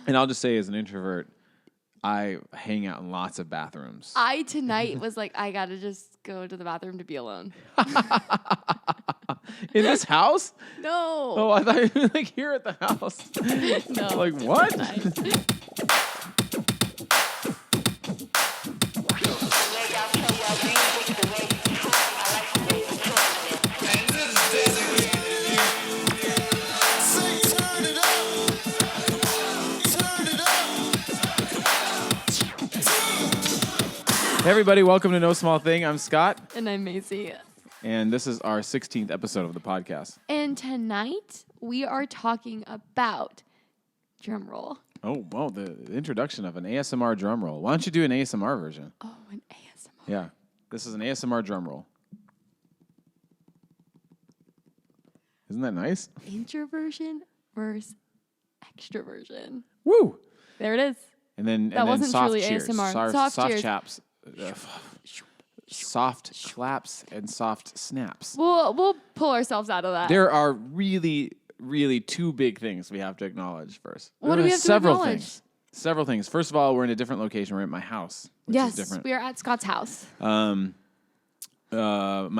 And I'll just say, as an introvert, I hang out in lots of bathrooms. I tonight was like, I gotta just go to the bathroom to be alone. In this house? No. Oh, I thought you were like here at the house. No. Like what? Hey everybody, welcome to No Small Thing. I'm Scott. And I'm Macy. And this is our 16th episode of the podcast. And tonight we are talking about drum roll. Oh, well, the introduction of an ASMR drum roll. Why don't you do an ASMR version? Oh, an ASMR. Yeah, this is an ASMR drum roll. Isn't that nice? Introversion versus extroversion. Woo! There it is. And then That wasn't soft truly cheers. ASMR. Soft cheers. chaps. Soft claps and soft snaps. We'll pull ourselves out of that. There are really two big things we have to acknowledge first. What do we have to acknowledge? Several things. First of all, we're in a different location. We're at my house, which is different. We are at Scott's house. My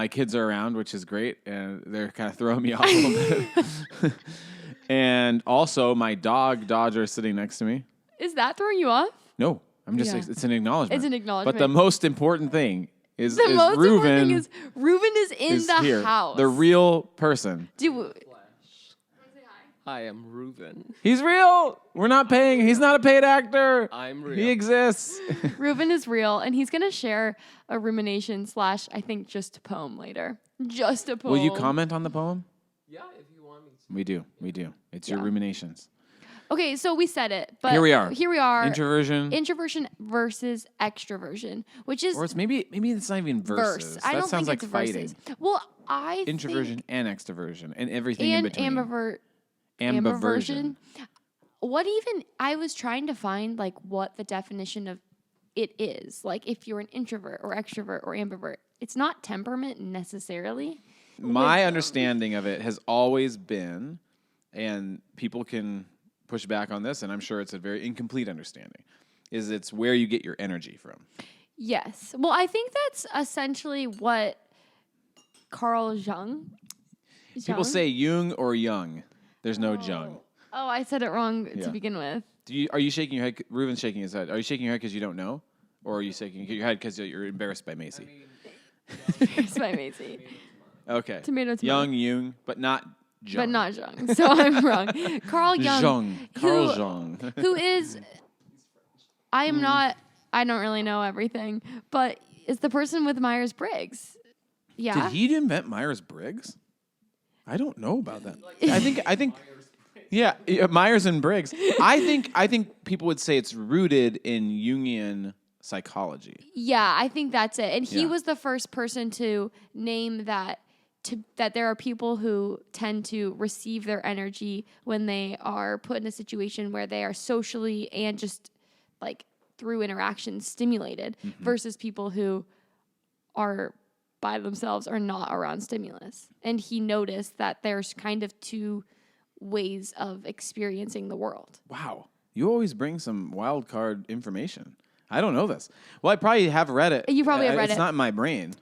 kids are around, which is great, and they're kind of throwing me off a little bit. And also, my dog, Dodger, is sitting next to me. Is that throwing you off? No, I'm just, it's an acknowledgement. It's an acknowledgement. But the most important thing is Reuben Reuben is in is the here. house. The real person. Hi, I'm Reuben. He's real. We're not paying. He's not a paid actor. I'm real. He exists. Reuben is real, and he's going to share a rumination / I think just a poem later. Just a poem. Will you comment on the poem? Yeah, if you want me to. We do. It's your ruminations. Okay, so we said it, but Here we are. Introversion versus extroversion, which is... Or it's maybe it's not even versus. I don't sounds think like it's fighting. versus. Well, I Introversion think... and extroversion and everything in between. Ambiversion. What even... I was trying to find, like, what the definition of it is. Like, if you're an introvert or extrovert or ambivert. It's not temperament necessarily. My understanding of it has always been, and people can push back on this, and I'm sure it's a very incomplete understanding, is it's where you get your energy from. Yes. Well, I think that's essentially what Carl Jung... People say Jung or Young. There's no Jung. Oh, I said it wrong to begin with. Are you shaking your head? Reuben's shaking his head. Are you shaking your head because you don't know? Or are you shaking your head because you're embarrassed by Macy? Embarrassed by Macy. Okay. Tomato. Young, Jung, but not Jung. But not Jung. So I'm wrong. Carl Jung. Carl Jung. Who is... I don't really know everything, but is the person with Myers-Briggs. Yeah. Did he invent Myers-Briggs? I don't know about that. I think yeah, Myers and Briggs. I think people would say it's rooted in Jungian psychology. Yeah, I think that's it. And he was the first person to name that there are people who tend to receive their energy when they are put in a situation where they are socially and just like through interaction stimulated versus people who are by themselves or not around stimulus. And he noticed that there's kind of two ways of experiencing the world. Wow. You always bring some wild card information. I don't know this. Well, I probably have read it. You probably have read it. It's not in my brain.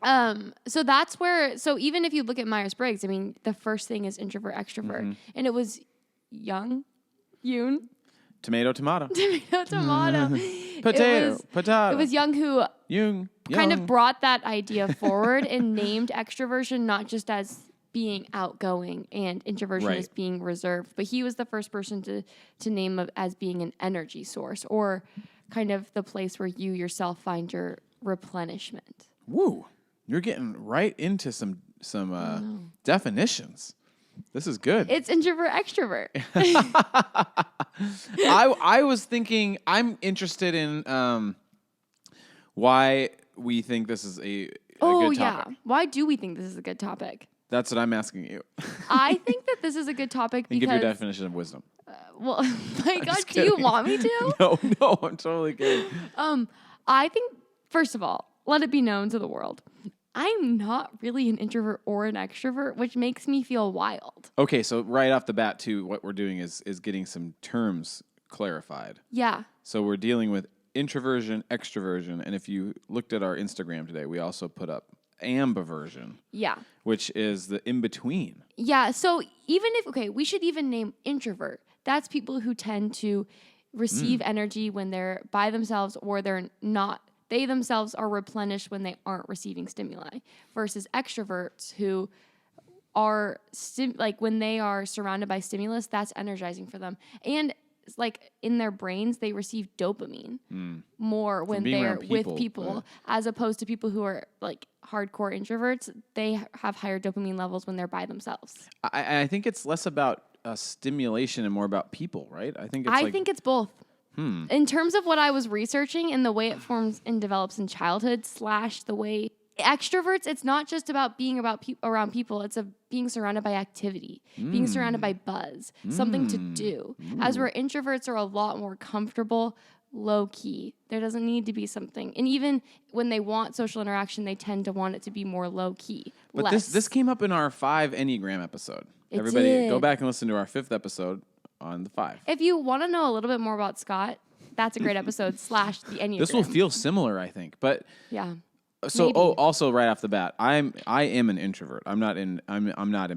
So that's where, so even if you look at Myers-Briggs, I mean, the first thing is introvert, extrovert. And it was Yoon. Tomato. Tomato. Potato. It was Jung who Jung. kind of brought that idea forward and named extroversion not just as being outgoing and introversion as being reserved, but he was the first person to name it as being an energy source or kind of the place where you yourself find your replenishment. Woo. You're getting right into some definitions. This is good. It's introvert, extrovert. I was thinking, I'm interested in why we think this is a good topic. Yeah. Why do we think this is a good topic? That's what I'm asking you. I think that this is a good topic And because... give your definition of wisdom. Well, my gosh, do you want me to? No, I'm totally kidding. I think, first of all, let it be known to the world, I'm not really an introvert or an extrovert, which makes me feel wild. Okay, so right off the bat, too, what we're doing is getting some terms clarified. Yeah. So we're dealing with introversion, extroversion, and if you looked at our Instagram today, we also put up ambiversion, Yeah. which is the in-between. Yeah. So even if, we should even name introvert. That's people who tend to receive energy when they're by themselves or they're not. They themselves are replenished when they aren't receiving stimuli versus extroverts who are when they are surrounded by stimulus, that's energizing for them. And it's like in their brains, they receive dopamine more when being they're around with people, people, as opposed to people who are like hardcore introverts. They have higher dopamine levels when they're by themselves. I think it's less about stimulation and more about people, right? I think it's both. In terms of what I was researching and the way it forms and develops in childhood / the way extroverts, it's not just about being around people. It's being surrounded by activity, being surrounded by buzz, something to do. As where introverts are a lot more comfortable, low key. There doesn't need to be something. And even when they want social interaction, they tend to want it to be more low key. But this came up in our 5 Enneagram episode. Everybody did. go back and listen to our 5th episode on the 5. If you want to know a little bit more about Scott, that's a great episode / the Enneagram. This will feel similar, I think. But yeah. so Maybe. Also right off the bat, I am an introvert. I'm not in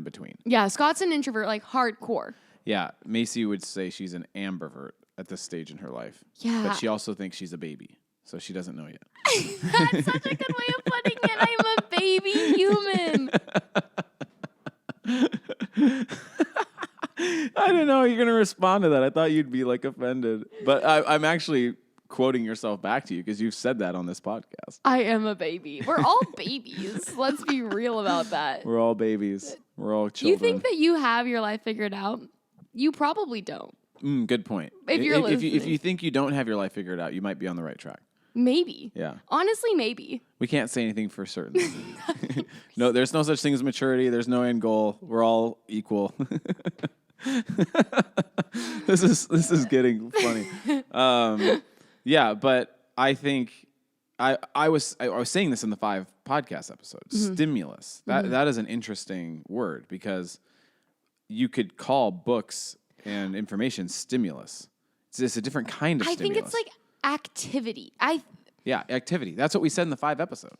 between. Yeah, Scott's an introvert, like hardcore. Yeah, Macy would say she's an ambivert at this stage in her life. Yeah. But she also thinks she's a baby, so she doesn't know yet. That's such a good way of putting it. I'm a baby human. I didn't know you're going to respond to that. I thought you'd be like offended. But I'm actually quoting yourself back to you because you've said that on this podcast. I am a baby. We're all babies. Let's be real about that. We're all babies. We're all children. You think that you have your life figured out? You probably don't. Good point. If you're if listening. you think you don't have your life figured out, you might be on the right track. Maybe. Yeah. Honestly, maybe. We can't say anything for certain. No, there's no such thing as maturity. There's no end goal. We're all equal. This is getting funny. Yeah, but I think I was saying this in the 5 podcast episodes. Stimulus. That is an interesting word because you could call books and information stimulus. It's a different kind of stimulus. I think it's like activity. Yeah, activity. That's what we said in the 5 episode.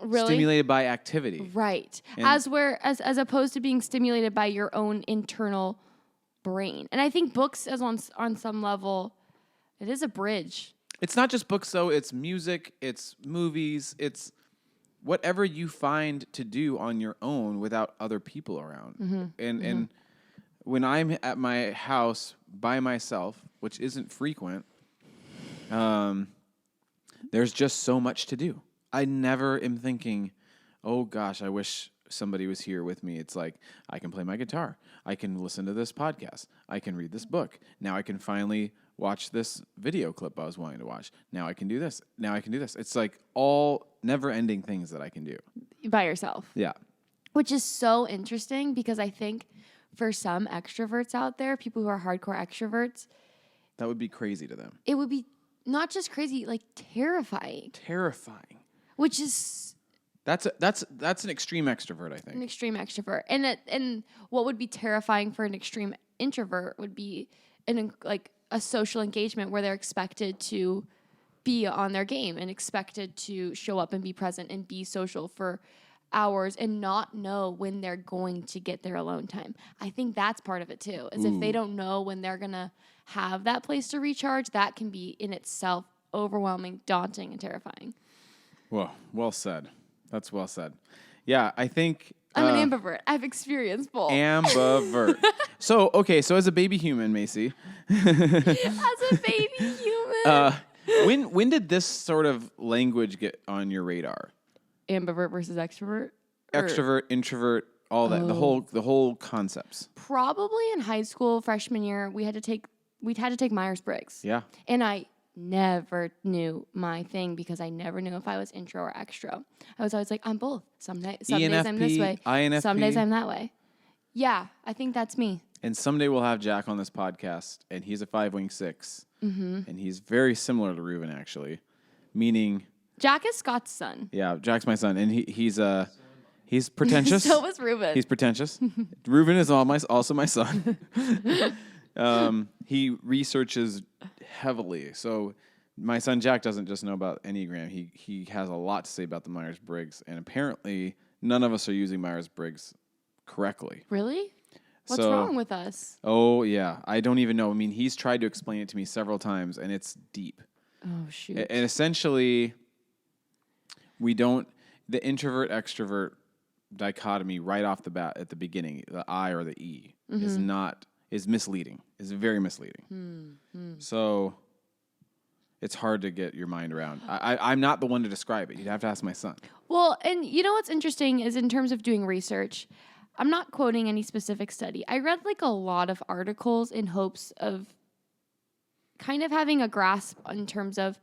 Really? Stimulated by activity. Right. And as opposed to being stimulated by your own internal brain. And I think books on some level, it is a bridge. It's not just books though, it's music, it's movies, it's whatever you find to do on your own without other people around. And when I'm at my house by myself, which isn't frequent, there's just so much to do. I never am thinking, oh gosh, I wish somebody was here with me. It's like, I can play my guitar. I can listen to this podcast. I can read this book. Now I can finally watch this video clip I was wanting to watch. Now I can do this. Now I can do this. It's like all never-ending things that I can do. By yourself. Yeah. Which is so interesting because I think for some extroverts out there, people who are hardcore extroverts, That would be crazy to them. it would be not just crazy, like terrifying. Terrifying. Which is That's an extreme extrovert, I an think. extreme extrovert. And what would be terrifying for an extreme introvert would be a social engagement where they're expected to be on their game and expected to show up and be present and be social for hours and not know when they're going to get their alone time. I think that's part of it too. Is if they don't know when they're going to have that place to recharge, that can be in itself overwhelming, daunting, and terrifying. Whoa, well said. That's well said. Yeah, I think I'm an ambivert. I've experienced both. ambivert. So as a baby human, Macy. As a baby human. When did this sort of language get on your radar? Ambivert versus extrovert? Extrovert, introvert, all that, the whole concepts. Probably in high school, freshman year, we had to take Myers-Briggs. Yeah. And I never knew my thing because I never knew if I was intro or extro. I was always like, I'm both. Some days I'm this way. INFP. Some days I'm that way. Yeah, I think that's me. And someday we'll have Jack on this podcast, and he's a 5-wing-6. And he's very similar to Reuben, actually, meaning... Jack is Scott's son. Yeah, Jack's my son, and he's pretentious. So was Reuben. He's pretentious. Reuben is also my son. He researches heavily. So my son Jack doesn't just know about Enneagram. He has a lot to say about the Myers-Briggs, and apparently none of us are using Myers-Briggs correctly. Really? What's wrong with us? Oh, yeah. I don't even know. I mean, he's tried to explain it to me several times, and it's deep. Oh, shoot. And essentially, the introvert-extrovert dichotomy right off the bat at the beginning, the I or the E, is misleading. Is very misleading. So it's hard to get your mind around. I'm not the one to describe it. You'd have to ask my son. Well, and you know what's interesting is in terms of doing research, I'm not quoting any specific study. I read like a lot of articles in hopes of kind of having a grasp in terms of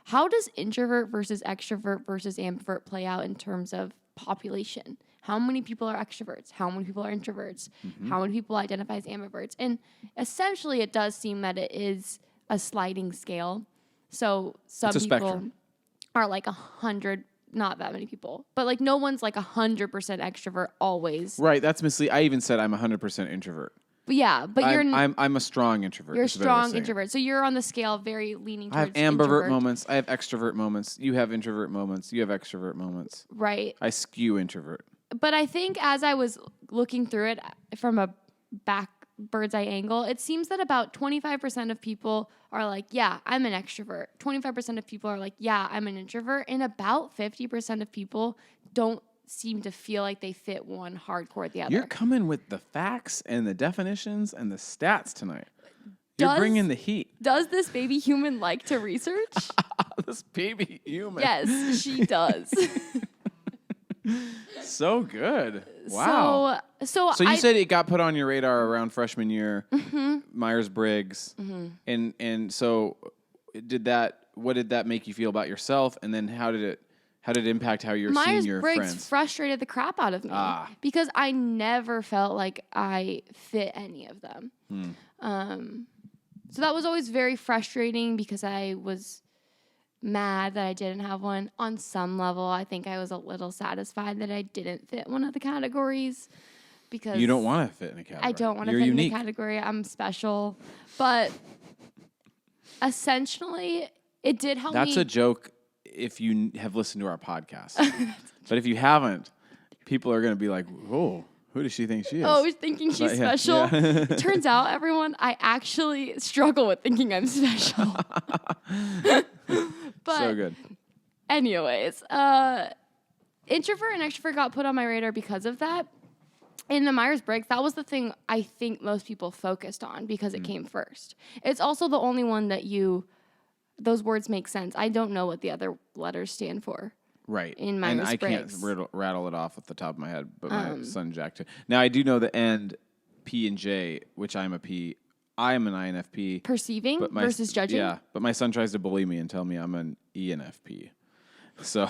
how does introvert versus extrovert versus ambivert play out in terms of population? How many people are extroverts? How many people are introverts? How many people identify as ambiverts? And essentially it does seem that it is a sliding scale. So some It's a people spectrum. are like 100, not that many people, but like no one's like 100% extrovert always. Right, that's misleading. I even said I'm 100% introvert. But yeah, but I'm a strong introvert. you're a is the better way to strong say it. introvert. So you're on the scale very leaning I have towards ambivert introvert. moments. I have extrovert moments. You have introvert moments. You have extrovert moments. Right. I skew introvert. But I think as I was looking through it from a back bird's eye angle, it seems that about 25% of people are like, yeah, I'm an extrovert. 25% of people are like, yeah, I'm an introvert. And about 50% of people don't seem to feel like they fit one hardcore the other. You're coming with the facts and the definitions and the stats tonight. You're bringing the heat. Does this baby human like to research? This baby human. Yes, she does. So good. Wow. So you said it got put on your radar around freshman year, Myers-Briggs. And so what did that make you feel about yourself? And then how did it impact how you're seeing your Myers-Briggs friends? frustrated the crap out of me because I never felt like I fit any of them. So that was always very frustrating because I was mad that I didn't have one. On some level, I think I was a little satisfied that I didn't fit one of the categories because You don't want to fit in a category. I don't want to You're fit unique. in a category. I'm special. But essentially, it did help me. That's a joke if you have listened to our podcast. But if you haven't, people are going to be like, whoa, who does she think she is? Oh, you're thinking she's yeah, special? yeah. Turns out, everyone, I actually struggle with thinking I'm special. But So good. anyways, introvert and extrovert got put on my radar because of that. In the Myers-Briggs, that was the thing I think most people focused on because it came first. It's also the only one that those words make sense. I don't know what the other letters stand for. Right. In and I can't Myers-Briggs. rattle it off at the top of my head, but my son Jack too. Now, I do know the end, P and J, which I'm a P. I'm an INFP. Perceiving But versus judging? Yeah, but my son tries to bully me and tell me I'm an ENFP. So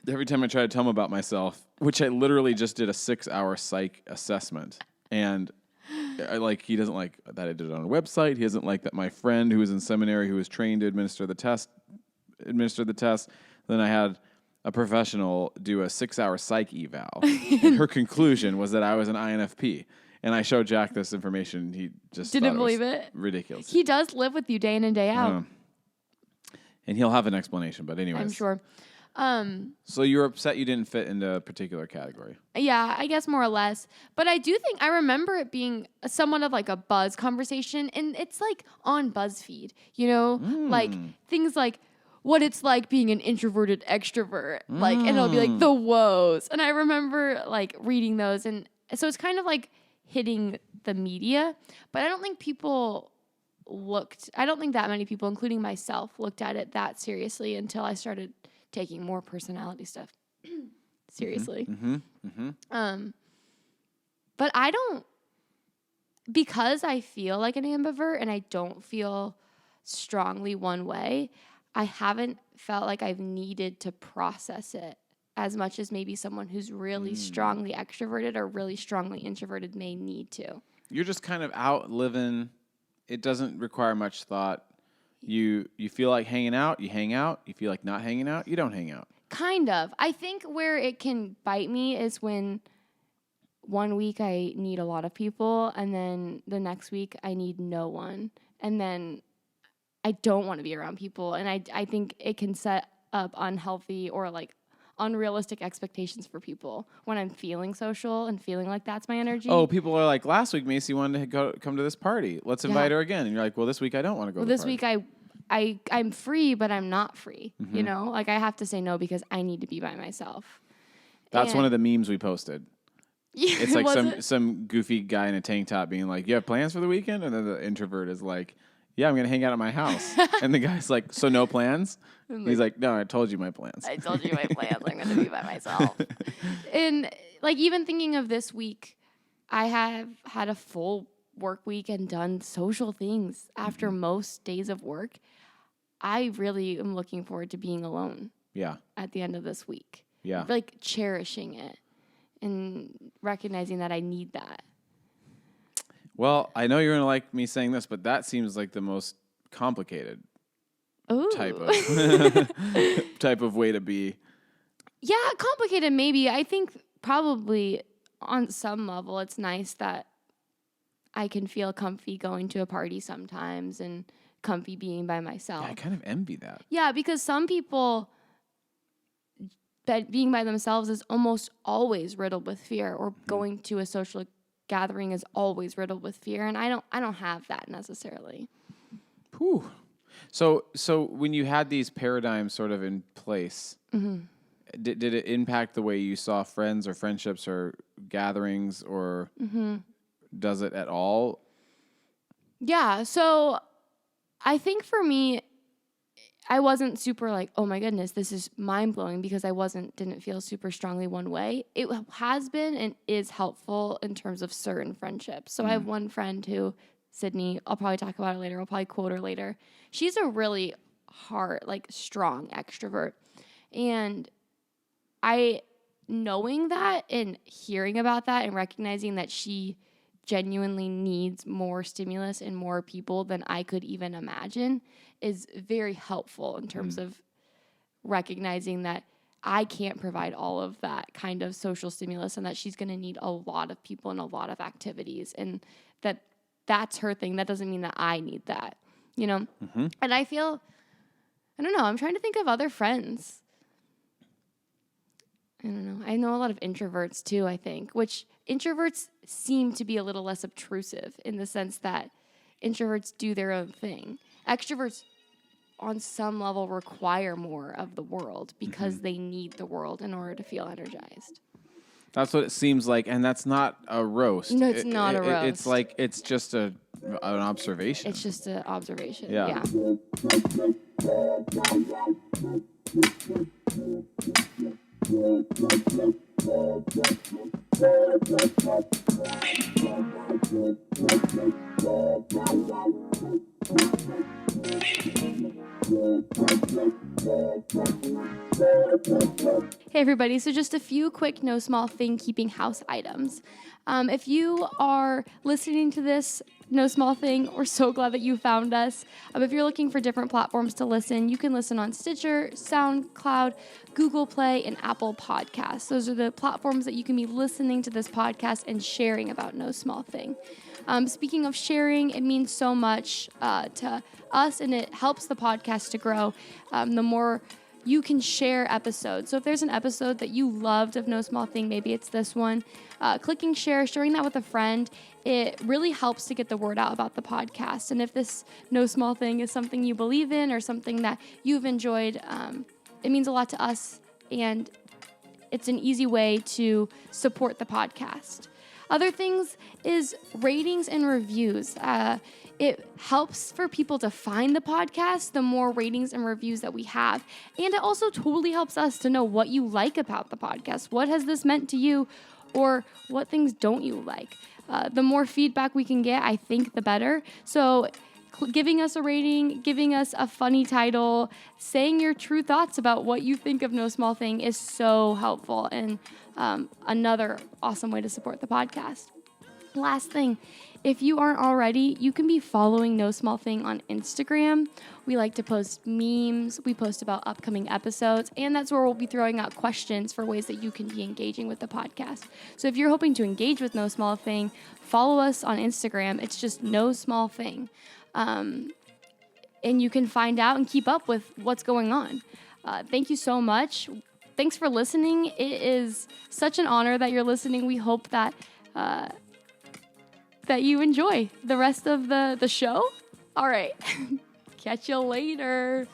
every time I try to tell him about myself, which I literally just did a 6-hour psych assessment, and he doesn't like that I did it on a website. He doesn't like that my friend who was in seminary who was trained to administer the test. Then I had a professional do a 6-hour psych eval. And her conclusion was that I was an INFP. And I showed Jack this information. He just Didn't thought believe was it. Ridiculous. He does live with you day in and day out. And he'll have an explanation, but anyways. I'm sure. So you're upset you didn't fit into a particular category. Yeah, I guess more or less. But I do think I remember it being somewhat of like a buzz conversation. And it's like on BuzzFeed, like things like what it's like being an introverted extrovert. Like, and it'll be like the woes. And I remember like reading those. And so it's kind of like hitting the media. But I don't think that many people, including myself, looked at it that seriously until I started taking more personality stuff seriously. But I don't, because I feel like an ambivert and I don't feel strongly one way, I haven't felt like I've needed to process it as much as maybe someone who's really strongly extroverted or really strongly introverted may need to. You're just kind of out living. It doesn't require much thought. You feel like hanging out, you hang out. You feel like not hanging out, you don't hang out. Kind of. I think where it can bite me is when one week I need a lot of people, and then the next week I need no one. And then I don't want to be around people. And I think it can set up unhealthy or like unrealistic expectations for people when I'm feeling social and feeling like that's my energy. Oh, people are like, last week Macy wanted to come to this party. Let's invite her again. And you're like, well, this week I don't want to go to the this party. week I'm free, but I'm not free. You know, like I have to say no because I need to be by myself. That's one of the memes we posted. Yeah, It's like some goofy guy in a tank top being like, you have plans for the weekend? And then the introvert is like, yeah, I'm going to hang out at my house. And the guy's like, so no plans? He's like, no, I told you my plans. I told you my plans. I'm going to be by myself. And like even thinking of this week, I have had a full work week and done social things after most days of work. I really am looking forward to being alone. Yeah. At the end of this week. Yeah. Like cherishing it and recognizing that I need that. Well, I know you're going to like me saying this, but that seems like the most complicated type of way to be. Yeah, complicated maybe. I think probably on some level it's nice that I can feel comfy going to a party sometimes and comfy being by myself. Yeah, I kind of envy that. Yeah, because some people that being by themselves is almost always riddled with fear, or going to a social gathering is always riddled with fear, and I don't have that necessarily. Whew. So when you had these paradigms sort of in place, did it impact the way you saw friends or friendships or gatherings, or does it at all? Yeah, so I think for me, I wasn't super like, oh my goodness, this is mind-blowing, because I didn't feel super strongly one way. It has been and is helpful in terms of certain friendships. So I have one friend who, Sydney, I'll probably talk about her later. I'll probably quote her later. She's a really strong extrovert. And knowing that and hearing about that and recognizing that she genuinely needs more stimulus and more people than I could even imagine is very helpful in terms of recognizing that I can't provide all of that kind of social stimulus and that she's going to need a lot of people and a lot of activities, and that's her thing. That doesn't mean that I need that, you know? And I don't know, I'm trying to think of other friends. I don't know. I know a lot of introverts too, I think, which introverts seem to be a little less obtrusive in the sense that introverts do their own thing. Extroverts, on some level, require more of the world because they need the world in order to feel energized. That's what it seems like, and that's not a roast. No, it's not a roast. It's like, it's just an observation. It's just an observation. Yeah. Hey everybody, so just a few quick No Small Thing keeping house items. If you are listening to this No Small Thing, we're so glad that you found us. If you're looking for different platforms to listen, you can listen on Stitcher, SoundCloud, Google Play, and Apple Podcasts. Those are the platforms that you can be listening to this podcast and sharing about No Small Thing. Speaking of sharing, it means so much to us, and it helps the podcast to grow. The more you can share episodes. So if there's an episode that you loved of No Small Thing, maybe it's this one, clicking share, sharing that with a friend, it really helps to get the word out about the podcast. And if this No Small Thing is something you believe in or something that you've enjoyed, it means a lot to us, and it's an easy way to support the podcast. Other things is ratings and reviews. It helps for people to find the podcast, the more ratings and reviews that we have. And it also totally helps us to know what you like about the podcast. What has this meant to you, or what things don't you like? The more feedback we can get, I think, the better. So giving us a rating, giving us a funny title, saying your true thoughts about what you think of No Small Thing is so helpful, and another awesome way to support the podcast. Last thing If you aren't already, you can be following No Small Thing on Instagram. We like to post memes. We post about upcoming episodes, and that's where we'll be throwing out questions for ways that you can be engaging with the podcast. So if you're hoping to engage with No Small Thing, follow us on Instagram. It's just No Small Thing. And you can find out and keep up with what's going on. Thank you so much. Thanks for listening. It is such an honor that you're listening. We hope that that you enjoy the rest of the show. All right. Catch you later.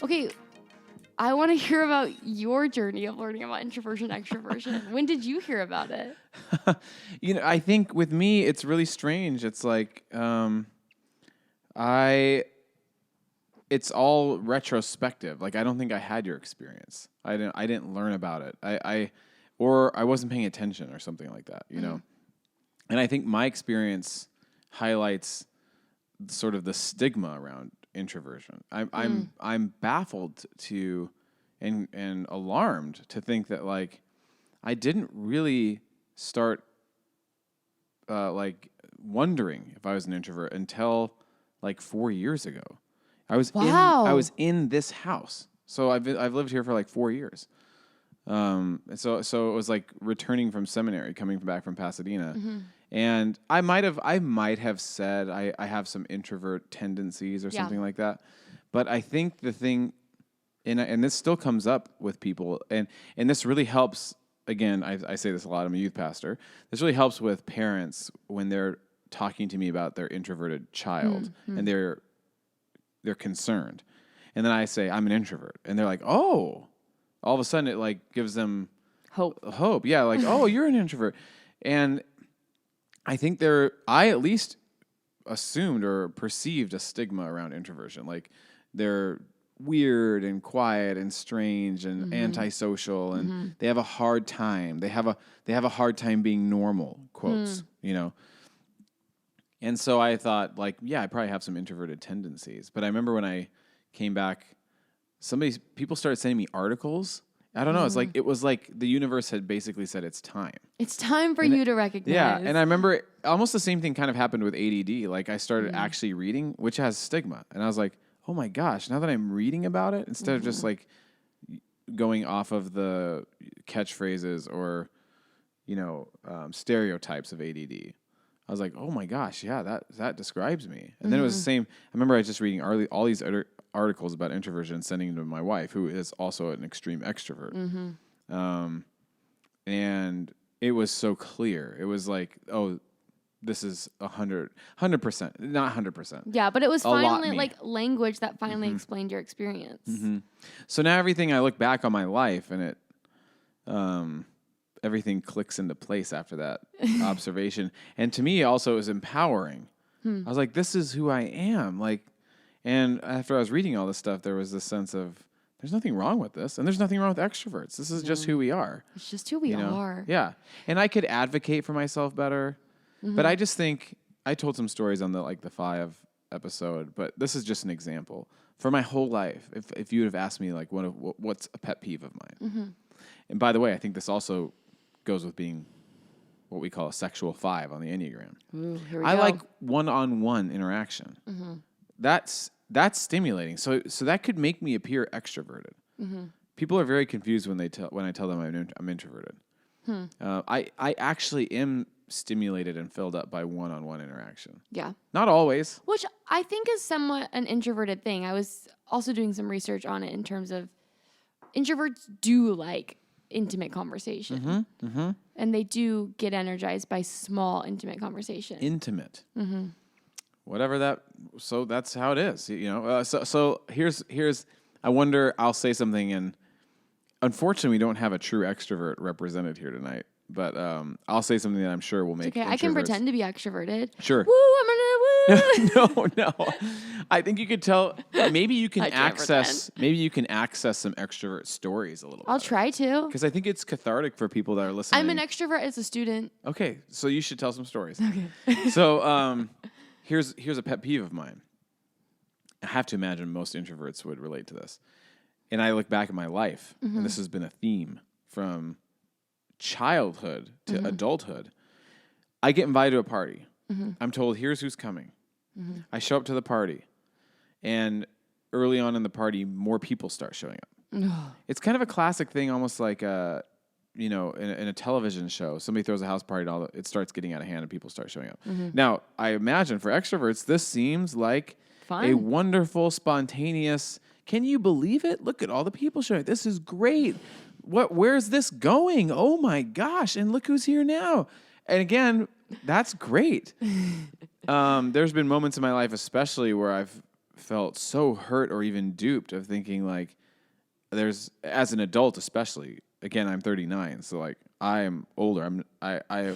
Okay, I want to hear about your journey of learning about introversion, extroversion. When did you hear about it? I think with me, it's really strange. It's like, it's all retrospective. Like, I don't think I had your experience. I didn't learn about it. Or I wasn't paying attention or something like that, you know? And I think my experience highlights sort of the stigma around introversion. I'm baffled to and alarmed to think that like I didn't really start like wondering if I was an introvert until like 4 years ago. I was in this house. So I've have here for like 4 years. And so it was like returning from seminary, coming back from Pasadena. And I might have said I have some introvert tendencies or something like that. But I think the thing, and this still comes up with people, and this really helps. Again, I say this a lot. I'm a youth pastor. This really helps with parents when they're talking to me about their introverted child and they're concerned. And then I say, I'm an introvert. And they're like, oh, all of a sudden it like gives them hope. Yeah. Like, oh, you're an introvert. And I think I at least assumed or perceived a stigma around introversion. Like they're weird and quiet and strange and antisocial and they have a hard time. They have a hard time being normal, quotes, you know. And so I thought like, yeah, I probably have some introverted tendencies. But I remember when I came back, people started sending me articles. I don't know. It was like the universe had basically said it's time. It's time for you to recognize. Yeah, and I remember almost the same thing kind of happened with ADD. Like I started actually reading, which has stigma, and I was like, oh my gosh! Now that I'm reading about it, instead of just like going off of the catchphrases or stereotypes of ADD, I was like, oh my gosh, yeah, that describes me. And then it was the same. I remember I was just reading all these articles about introversion and sending them to my wife, who is also an extreme extrovert. And it was so clear. It was like, oh, this is 100%, not 100%. Yeah, but it was finally like language that finally explained your experience. So now everything I look back on my life and everything clicks into place after that observation. And to me also it was empowering. I was like, this is who I am. Like, and after I was reading all this stuff, there was this sense of there's nothing wrong with this, and there's nothing wrong with extroverts. This is just who we are. It's just who we are. Yeah, and I could advocate for myself better, but I just think I told some stories on the 5 episode, but this is just an example for my whole life. If you would have asked me like what's a pet peeve of mine, and by the way, I think this also goes with being what we call a sexual 5 on the Enneagram. Ooh, here we I go. like one-on-one interaction. That's stimulating. So that could make me appear extroverted. People are very confused when I tell them I'm introverted. I actually am stimulated and filled up by one-on-one interaction. Yeah. Not always. Which I think is somewhat an introverted thing. I was also doing some research on it in terms of introverts do like intimate conversation. And they do get energized by small, intimate conversation. Intimate. Whatever that. So that's how it is. So here's. I wonder. I'll say something, and unfortunately, we don't have a true extrovert represented here tonight. But I'll say something that I'm sure will make. It's okay, I can pretend to be extroverted. Sure. Woo! I'm gonna woo. No. I think you could tell. Maybe you can I can't access. Maybe you can access some extrovert stories a little. I'll try to. Because I think it's cathartic for people that are listening. I'm an extrovert as a student. Okay, so you should tell some stories. Okay. So here's a pet peeve of mine. I have to imagine most introverts would relate to this. And I look back at my life, and this has been a theme from childhood to adulthood. I get invited to a party. I'm told, here's who's coming. I show up to the party, and early on in the party, more people start showing up. It's kind of a classic thing, almost like in a television show. Somebody throws a house party, and it starts getting out of hand, and people start showing up. Now, I imagine for extroverts, this seems like a wonderful, spontaneous. Can you believe it? Look at all the people showing up. This is great. Where's this going? Oh my gosh! And look who's here now. And again, that's great. There's been moments in my life, especially where I've felt so hurt or even duped of thinking like, as an adult, especially. Again, I'm 39, so like I am older.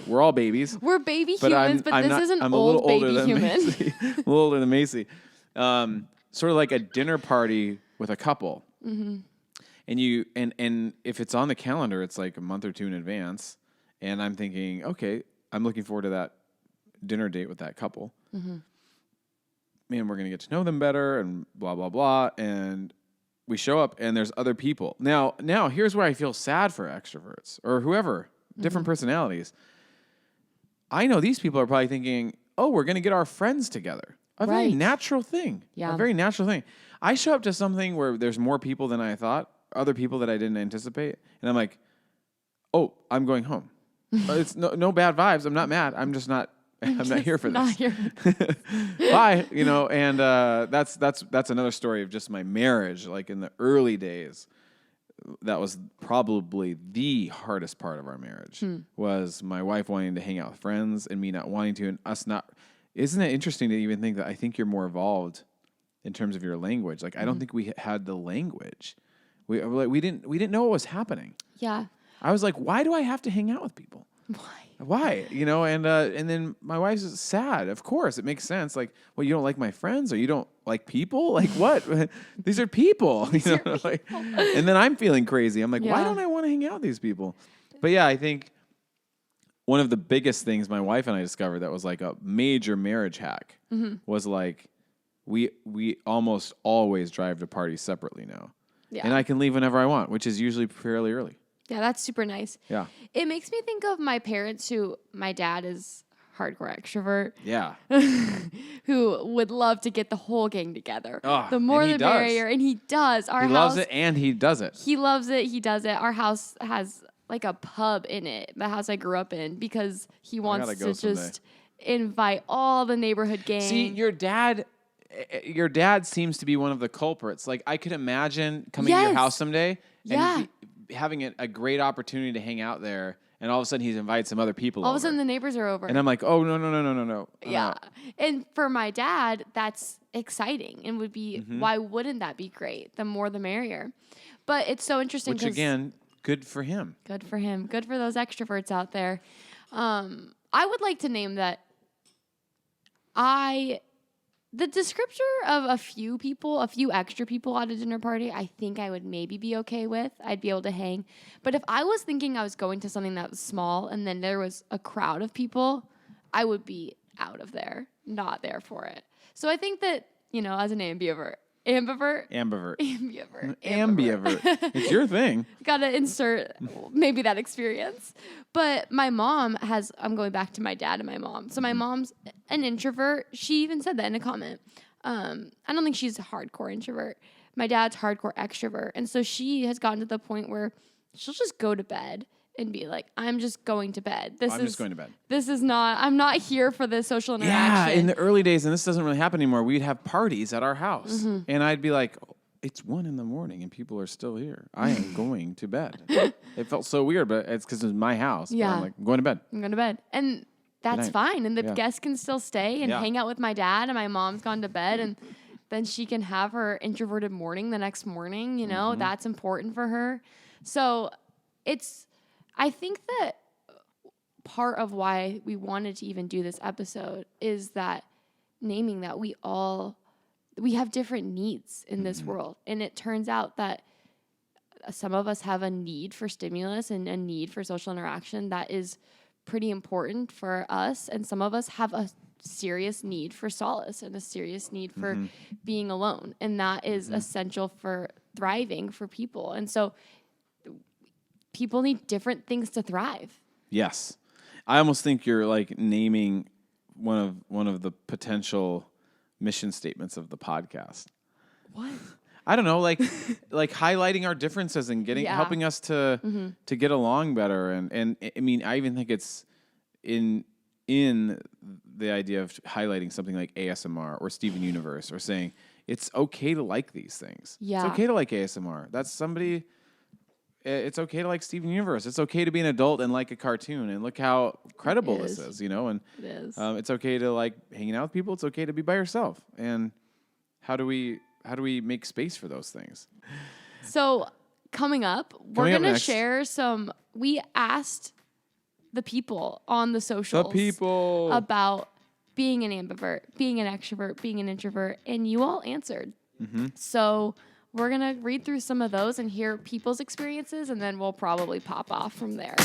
We're all babies. We're baby humans, but this is an old baby human. A little older than Macy. Sort of like a dinner party with a couple. And and if it's on the calendar, it's like a month or two in advance. And I'm thinking, okay, I'm looking forward to that dinner date with that couple. Man, we're going to get to know them better and blah, blah, blah. And we show up and there's other people. Now, here's where I feel sad for extroverts or whoever, different personalities. I know these people are probably thinking, oh, we're going to get our friends together. A very natural thing. Yeah. A very natural thing. I show up to something where there's more people than I thought, other people that I didn't anticipate. And I'm like, oh, I'm going home. It's no bad vibes. I'm not mad. I'm just not. I'm not here for this. Bye. And that's another story of just my marriage. Like in the early days, that was probably the hardest part of our marriage. Was my wife wanting to hang out with friends and me not wanting to, and us not. Isn't it interesting to even think that I think you're more evolved in terms of your language? Like I don't think we had the language. We didn't know what was happening. Yeah. I was like, why do I have to hang out with people? Why? And then my wife's sad. Of course, it makes sense. Like, well, you don't like my friends, or you don't like people? Like what? These are people. And then I'm feeling crazy. I'm like, why don't I want to hang out with these people? But yeah, I think one of the biggest things my wife and I discovered that was like a major marriage hack was like we almost always drive to parties separately now. Yeah. And I can leave whenever I want, which is usually fairly early. Yeah, that's super nice. Yeah. It makes me think of my parents my dad is hardcore extrovert. Yeah. Who would love to get the whole gang together. Oh, the more the merrier. And he does. He loves it and he does it. He loves it. He does it. Our house has like a pub in it, the house I grew up in, because he wants to just invite all the neighborhood gangs. See, your dad seems to be one of the culprits. Like I could imagine coming to your house someday and having a great opportunity to hang out there, and all of a sudden he's invited some other people all of a sudden the neighbors are over. And I'm like, oh, no. Yeah. And for my dad, that's exciting and would be, why wouldn't that be great? The more the merrier. But it's so interesting. Which again, good for him. Good for him. Good for those extroverts out there. I would like to name that the descriptor of a few extra people at a dinner party, I think I would maybe be okay with. I'd be able to hang. But if I was thinking I was going to something that was small and then there was a crowd of people, I would be out of there, not there for it. So I think that, as an ambivert. It's your thing. Gotta insert maybe that experience. But my mom I'm going back to my dad and my mom. So my mom's an introvert. She even said that in a comment. I don't think she's a hardcore introvert. My dad's hardcore extrovert. And so she has gotten to the point where she'll just go to bed and be like, I'm just going to bed. I'm just going to bed. I'm not here for this social interaction. Yeah, in the early days, and this doesn't really happen anymore, we'd have parties at our house. And I'd be like, it's 1 a.m. and people are still here. I am going to bed. It felt so weird, but it's because it's my house. Yeah. I'm like, I'm going to bed. I'm going to bed. And that's fine. And the guests can still stay and hang out with my dad, and my mom's gone to bed, and then she can have her introverted morning the next morning. That's important for her. So I think that part of why we wanted to even do this episode is that naming that we have different needs in this world. And it turns out that some of us have a need for stimulus and a need for social interaction that is pretty important for us. And some of us have a serious need for solace and a serious need for being alone. And that is essential for thriving for people. And so people need different things to thrive. Yes. I almost think you're like naming one of the potential mission statements of the podcast. What? I don't know, like highlighting our differences and helping us to get along better. And I mean, I even think it's in the idea of highlighting something like ASMR or Steven Universe, or saying it's okay to like these things. Yeah. It's okay to like ASMR. That's somebody. It's okay to like Steven Universe. It's okay to be an adult and like a cartoon. And look how credible this is, you know. And it is. It's okay to like hanging out with people. It's okay to be by yourself. And how do we make space for those things? So coming up, we're going to share some. We asked the people on the socials about being an ambivert, being an extrovert, being an introvert, and you all answered. So we're going to read through some of those and hear people's experiences, and then we'll probably pop off from there.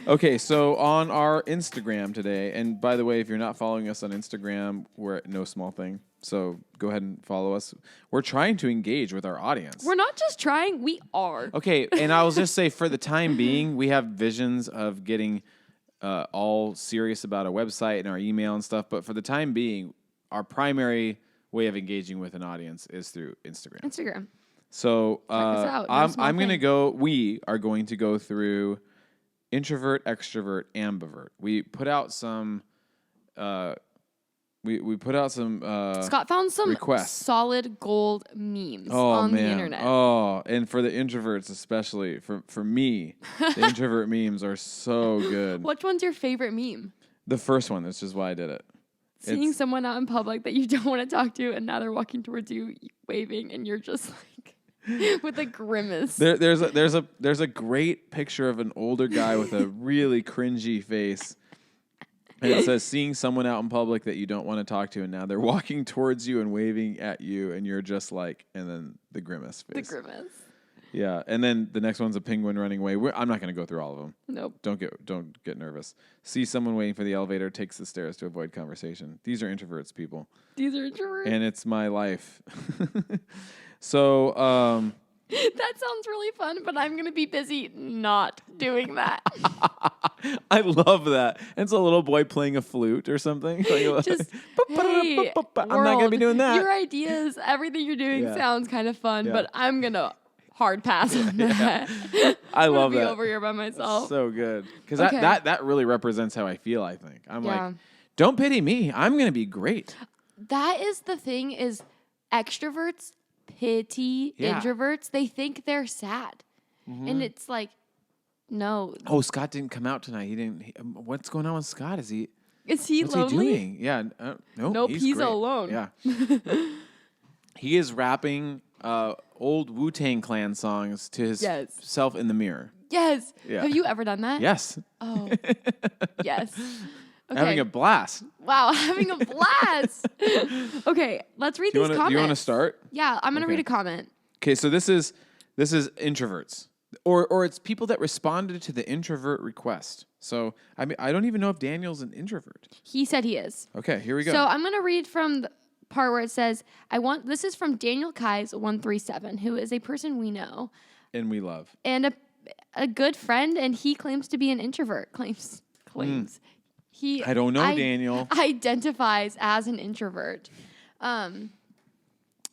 Okay, so on our Instagram today, and by the way, if you're not following us on Instagram, we're at No Small Thing. So go ahead and follow us. We're trying to engage with our audience. We're not just trying, we are. Okay, and I'll just say for the time being, we have visions of getting all serious about our website and our email and stuff. But for the time being, our primary way of engaging with an audience is through Instagram. So we are going to go through introvert, extrovert, ambivert. We put out some. We put out some. Scott found some requests. Solid gold memes on the internet. Oh, and for the introverts especially, for me, the introvert memes are so good. Which one's your favorite meme? The first one. That's just why I did it. Seeing someone out in public that you don't want to talk to, and now they're walking towards you, waving, and you're just like. With a grimace. There's a great picture of an older guy with a really cringy face. And it says, seeing someone out in public that you don't want to talk to, and now they're walking towards you and waving at you, and you're just like, and then the grimace face. The grimace. Yeah, and then the next one's a penguin running away. I'm not going to go through all of them. Nope. Don't get nervous. See someone waiting for the elevator, takes the stairs to avoid conversation. These are introverts, people. These are introverts. And it's my life. So, that sounds really fun, but I'm going to be busy not doing that. I love that. It's a little boy playing a flute or something. Just, hey, I'm not going to be doing that. Your ideas, everything you're doing sounds kind of fun, but I'm going to hard pass on that. I love that. Be over here by myself. That's so good. Because that really represents how I feel, I think. I'm like, don't pity me. I'm going to be great. That is the thing is extroverts pity introverts. They think they're sad. And it's like, no. Oh, Scott didn't come out tonight. What's going on with Scott? Is he what's lonely? He doing? Yeah. Nope, he's great. alone. Yeah. He is rapping old Wu-Tang Clan songs to his self in the mirror. Yes. Yeah. Have you ever done that? Yes. Oh. Yes. Okay. Having a blast. Wow, having a blast. Okay, let's read these comments. Do you want to start? Yeah, I'm going to read a comment. Okay, so this is introverts. Or it's people that responded to the introvert request. So, I mean, I don't even know if Daniel's an introvert. He said he is. Okay, here we go. So, I'm going to read from the part where it says, this is from Daniel Kais 137, who is a person we know. And we love. And a good friend, and he claims to be an introvert. Claims. I don't know, Daniel. Identifies as an introvert.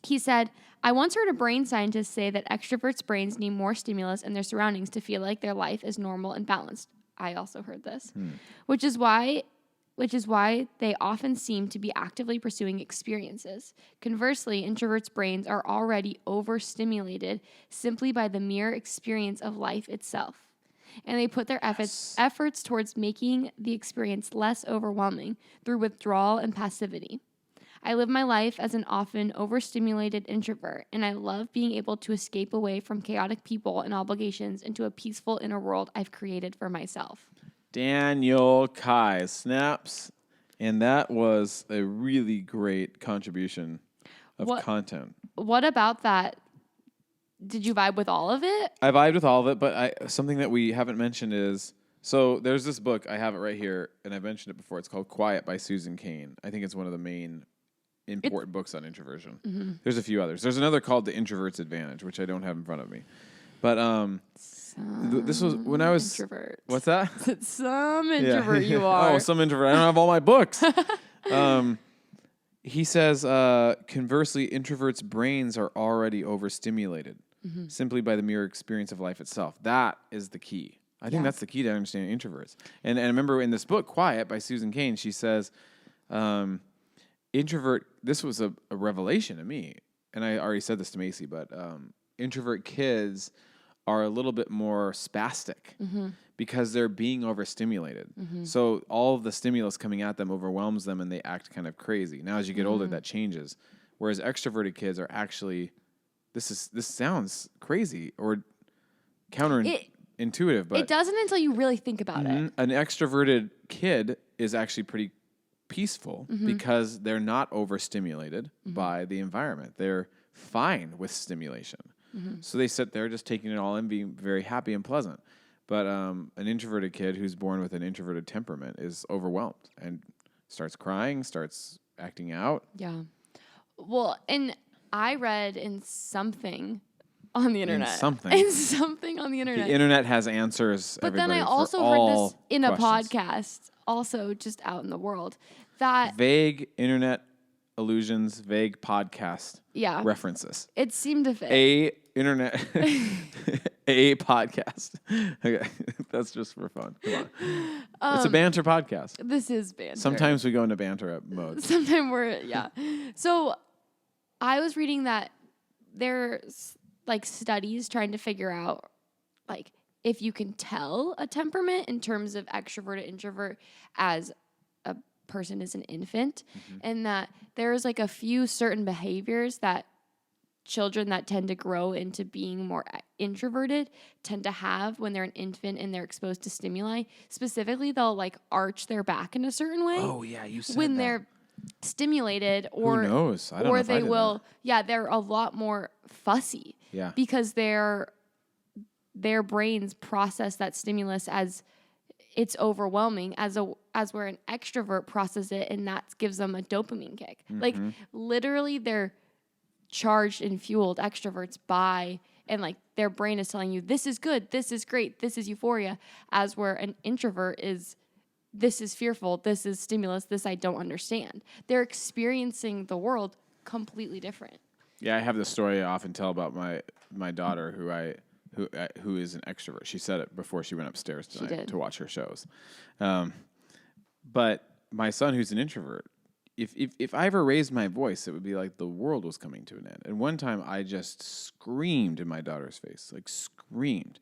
He said, I once heard a brain scientist say that extroverts' brains need more stimulus in their surroundings to feel like their life is normal and balanced. I also heard this. Which is why which is why they often seem to be actively pursuing experiences. Conversely, introverts' brains are already overstimulated simply by the mere experience of life itself. And they put their efforts towards making the experience less overwhelming through withdrawal and passivity. I live my life as an often overstimulated introvert, and I love being able to escape away from chaotic people and obligations into a peaceful inner world I've created for myself. Daniel Kai snaps. And that was a really great contribution of content. What about that? Did you vibe with all of it? I vibed with all of it, but something that we haven't mentioned is, so there's this book, I have it right here, and I've mentioned it before. It's called Quiet by Susan Cain. I think it's one of the main important books on introversion. Mm-hmm. There's a few others. There's another called The Introvert's Advantage, which I don't have in front of me. But this was when I was introvert. What's that? Some introvert you are. Oh, some introvert. I don't have all my books. He says, conversely, introverts' brains are already overstimulated simply by the mere experience of life itself. That is the key. I think that's the key to understanding introverts. And I remember in this book, Quiet by Susan Cain, she says, this was a revelation to me, and I already said this to Macy, but introvert kids are a little bit more spastic because they're being overstimulated. So all of the stimulus coming at them overwhelms them and they act kind of crazy. Now, as you get older, that changes. Whereas extroverted kids are actually, this sounds crazy or counterintuitive, but it doesn't until you really think about it. An extroverted kid is actually pretty peaceful because they're not overstimulated by the environment. They're fine with stimulation. So they sit there just taking it all in, being very happy and pleasant. But an introverted kid who's born with an introverted temperament is overwhelmed and starts crying, starts acting out. Yeah. Well, and I read in something on the internet. In something on the internet. The internet has answers. But then I also heard this in a podcast, also just out in the world, that vague internet allusions, vague podcast references. It seemed to fit. A podcast. Okay, that's just for fun. Come on. It's a banter podcast. This is banter. Sometimes we go into banter mode. Sometimes So I was reading that there's like studies trying to figure out like if you can tell a temperament in terms of extrovert, introvert as a person is an infant, and that there's like a few certain behaviors that children that tend to grow into being more introverted tend to have when they're an infant and they're exposed to stimuli. Specifically, they'll like arch their back in a certain way. Oh yeah, you said when that. They're stimulated, or who knows? I don't know if they I did will. that. Yeah, they're a lot more fussy. Yeah, because their brains process that stimulus as it's overwhelming, as where an extrovert processes it and that gives them a dopamine kick. Like literally, they're charged and fueled extroverts by, and like their brain is telling you this is good, this is great, this is euphoria, as where an introvert is this is fearful, this is stimulus, this I don't understand. They're experiencing the world completely different. Yeah, I have this story I often tell about my daughter who is an extrovert. She said it before she went upstairs tonight to watch her shows. But my son, who's an introvert, if I ever raised my voice, it would be like the world was coming to an end. And one time I just screamed in my daughter's face, like screamed.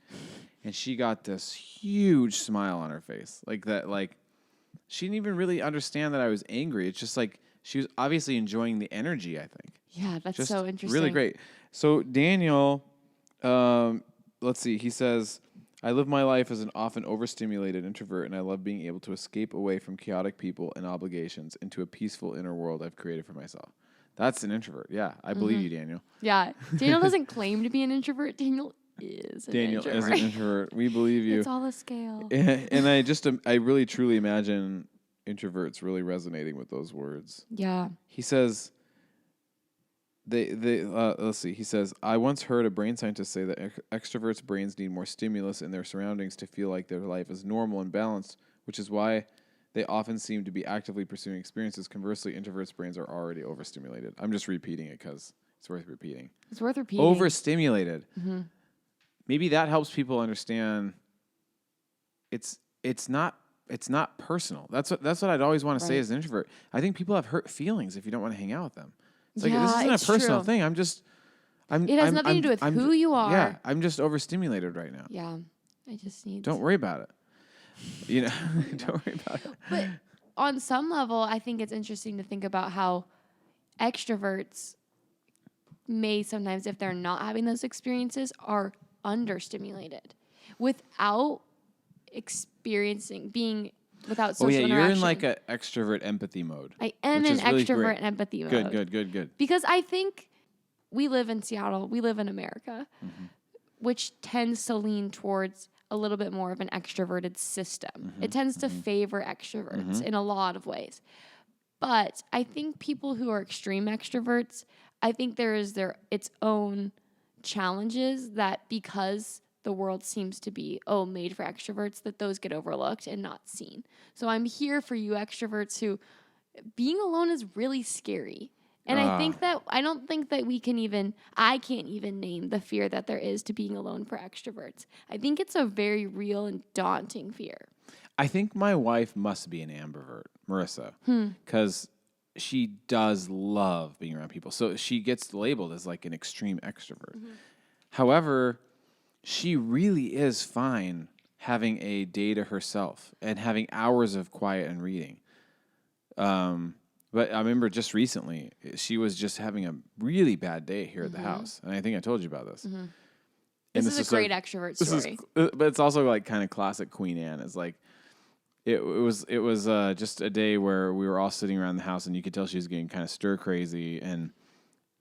And she got this huge smile on her face. Like that, like she didn't even really understand that I was angry. It's just like she was obviously enjoying the energy, I think. Yeah, that's just so interesting. Really great. So Daniel, let's see, he says, I live my life as an often overstimulated introvert, and I love being able to escape away from chaotic people and obligations into a peaceful inner world I've created for myself. That's an introvert. Yeah, I believe you, Daniel. Yeah. Daniel doesn't claim to be an introvert. Daniel is an introvert. Is an introvert. We believe you. It's all a scale. And I really truly imagine introverts really resonating with those words. Yeah. He says, let's see. He says, I once heard a brain scientist say that extroverts' brains need more stimulus in their surroundings to feel like their life is normal and balanced, which is why they often seem to be actively pursuing experiences. Conversely, introverts' brains are already overstimulated. I'm just repeating it because it's worth repeating. It's worth repeating. Overstimulated. Maybe that helps people understand it's not personal. That's what I'd always want to say Right. as an introvert. I think people have hurt feelings if you don't want to hang out with them. It's like Yeah, this isn't it's a personal true. thing. It has nothing to do with who you are. Yeah, I'm just overstimulated right now. Yeah. I just need Don't worry about it. You know, don't worry about it. But on some level, I think it's interesting to think about how extroverts may sometimes, if they're not having those experiences, are understimulated without without social interaction. You're in like an extrovert empathy mode. I am which in is really extrovert great. empathy mode. Good. Because I think we live in Seattle, we live in America, which tends to lean towards a little bit more of an extroverted system. It tends to favor extroverts in a lot of ways. But I think people who are extreme extroverts, I think there is its own challenges that because the world seems to be, made for extroverts, that those get overlooked and not seen. So I'm here for you extroverts who being alone is really scary. And I don't think that I can't even name the fear that there is to being alone for extroverts. I think it's a very real and daunting fear. I think my wife must be an ambivert, Marissa, because she does love being around people. So she gets labeled as like an extreme extrovert. However, she really is fine having a day to herself and having hours of quiet and reading. But I remember just recently, she was just having a really bad day here at the house. And I think I told you about this. And This is a great extrovert story. But it's also like kind of classic Queen Anne. It's like, it was just a day where we were all sitting around the house and you could tell she was getting kind of stir crazy and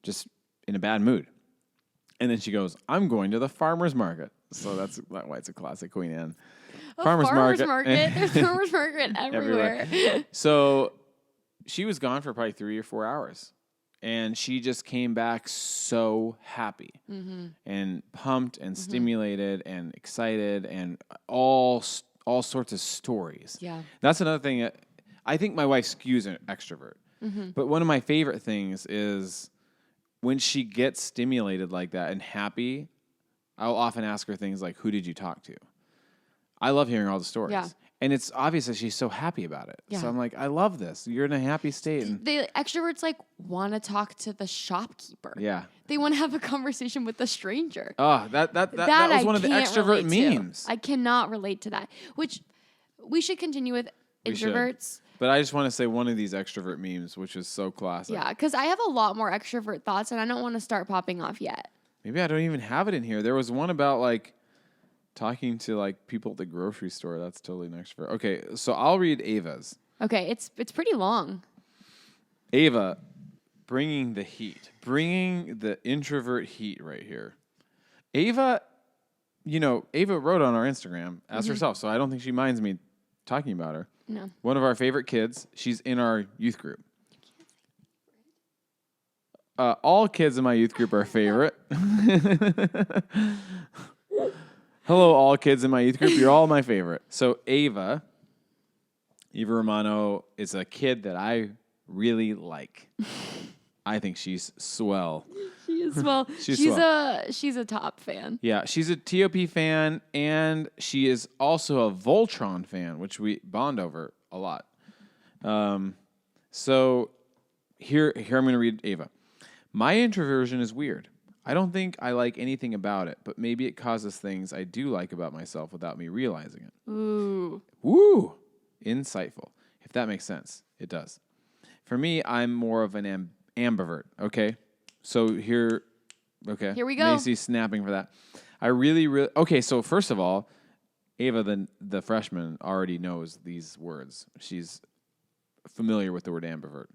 just in a bad mood. And then she goes, I'm going to the farmer's market. So that's why it's a classic Queen Anne. Farmer's market. There's farmer's market everywhere. So she was gone for probably 3 or 4 hours. And she just came back so happy and pumped and stimulated and excited and all sorts of stories. Yeah. That's another thing. I think my wife skews an extrovert. But one of my favorite things is when she gets stimulated like that and happy, I'll often ask her things like, who did you talk to? I love hearing all the stories. Yeah. And it's obvious that she's so happy about it. Yeah. So I'm like, I love this. You're in a happy state. And The extroverts like want to talk to the shopkeeper. yeah. They want to have a conversation with a stranger. Oh, that was one of the extrovert memes. I cannot relate to that. Which we should continue with We should. introverts. But I just want to say one of these extrovert memes, which is so classic. Yeah, because I have a lot more extrovert thoughts, and I don't want to start popping off yet. Maybe I don't even have it in here. There was one about like talking to like people at the grocery store. That's totally an extrovert. Okay, so I'll read Ava's. Okay, it's pretty long. Ava, bringing the heat, bringing the introvert heat right here. Ava, Ava wrote on our Instagram as herself, so I don't think she minds me talking about her. No. One of our favorite kids. She's in our youth group. All kids in my youth group are favorite. Hello, all kids in my youth group. You're all my favorite. So Ava Romano is a kid that I really like. I think she's swell. She is well. she's a top fan. Yeah, she's a TOP fan, and she is also a Voltron fan, which we bond over a lot. So here I'm going to read Ava. My introversion is weird. I don't think I like anything about it, but maybe it causes things I do like about myself without me realizing it. Ooh. Woo! Insightful. If that makes sense. It does. For me, I'm more of an ambivert, okay? So here we go. Macy's snapping for that. I really, okay, so first of all, Ava, the freshman, already knows these words. She's familiar with the word ambivert.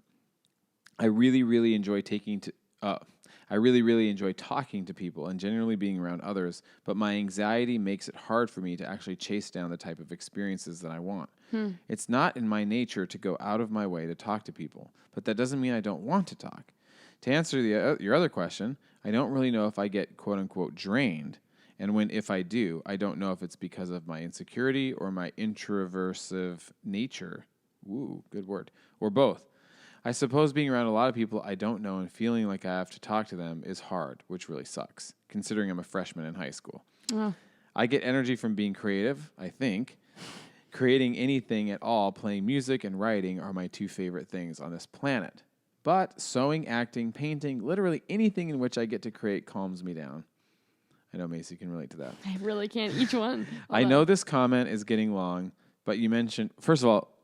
I really, really enjoy talking to people and generally being around others, but my anxiety makes it hard for me to actually chase down the type of experiences that I want. It's not in my nature to go out of my way to talk to people, but that doesn't mean I don't want to talk. To answer your other question, I don't really know if I get quote-unquote drained, and if I do, I don't know if it's because of my insecurity or my introversive nature. Woo, good word. Or both. I suppose being around a lot of people I don't know and feeling like I have to talk to them is hard, which really sucks, considering I'm a freshman in high school. I get energy from being creative, I think. Creating anything at all, playing music and writing are my two favorite things on this planet. But sewing, acting, painting, literally anything in which I get to create calms me down. I know Macy can relate to that. I really can't. Each one. I know this comment is getting long, but you mentioned, first of all,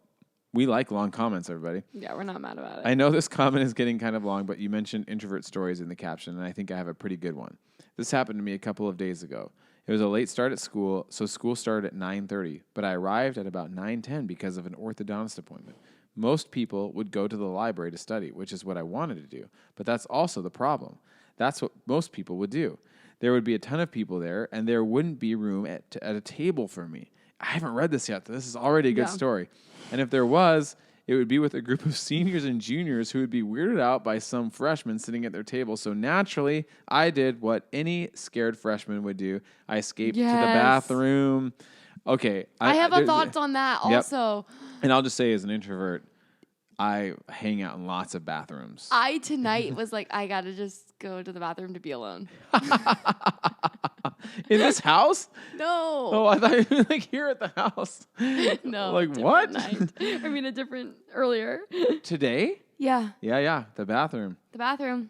we like long comments, everybody. Yeah, we're not mad about it. I know this comment is getting kind of long, but you mentioned introvert stories in the caption, and I think I have a pretty good one. This happened to me a couple of days ago. It was a late start at school, so school started at 9:30, but I arrived at about 9:10 because of an orthodontist appointment. Most people would go to the library to study, which is what I wanted to do, but that's also the problem. That's what most people would do. There would be a ton of people there, and there wouldn't be room at a table for me. I haven't read this yet. This is already a good story. And if there was, it would be with a group of seniors and juniors who would be weirded out by some freshmen sitting at their table. So naturally, I did what any scared freshman would do. I escaped to the bathroom. Okay. I have a thought on that also. And I'll just say, as an introvert, I hang out in lots of bathrooms. I tonight was like, I gotta just go to the bathroom to be alone. In this house? No. Oh, I thought you were like here at the house. No. Like what? Night. I mean, earlier. Today? Yeah. Yeah. The bathroom. The bathroom.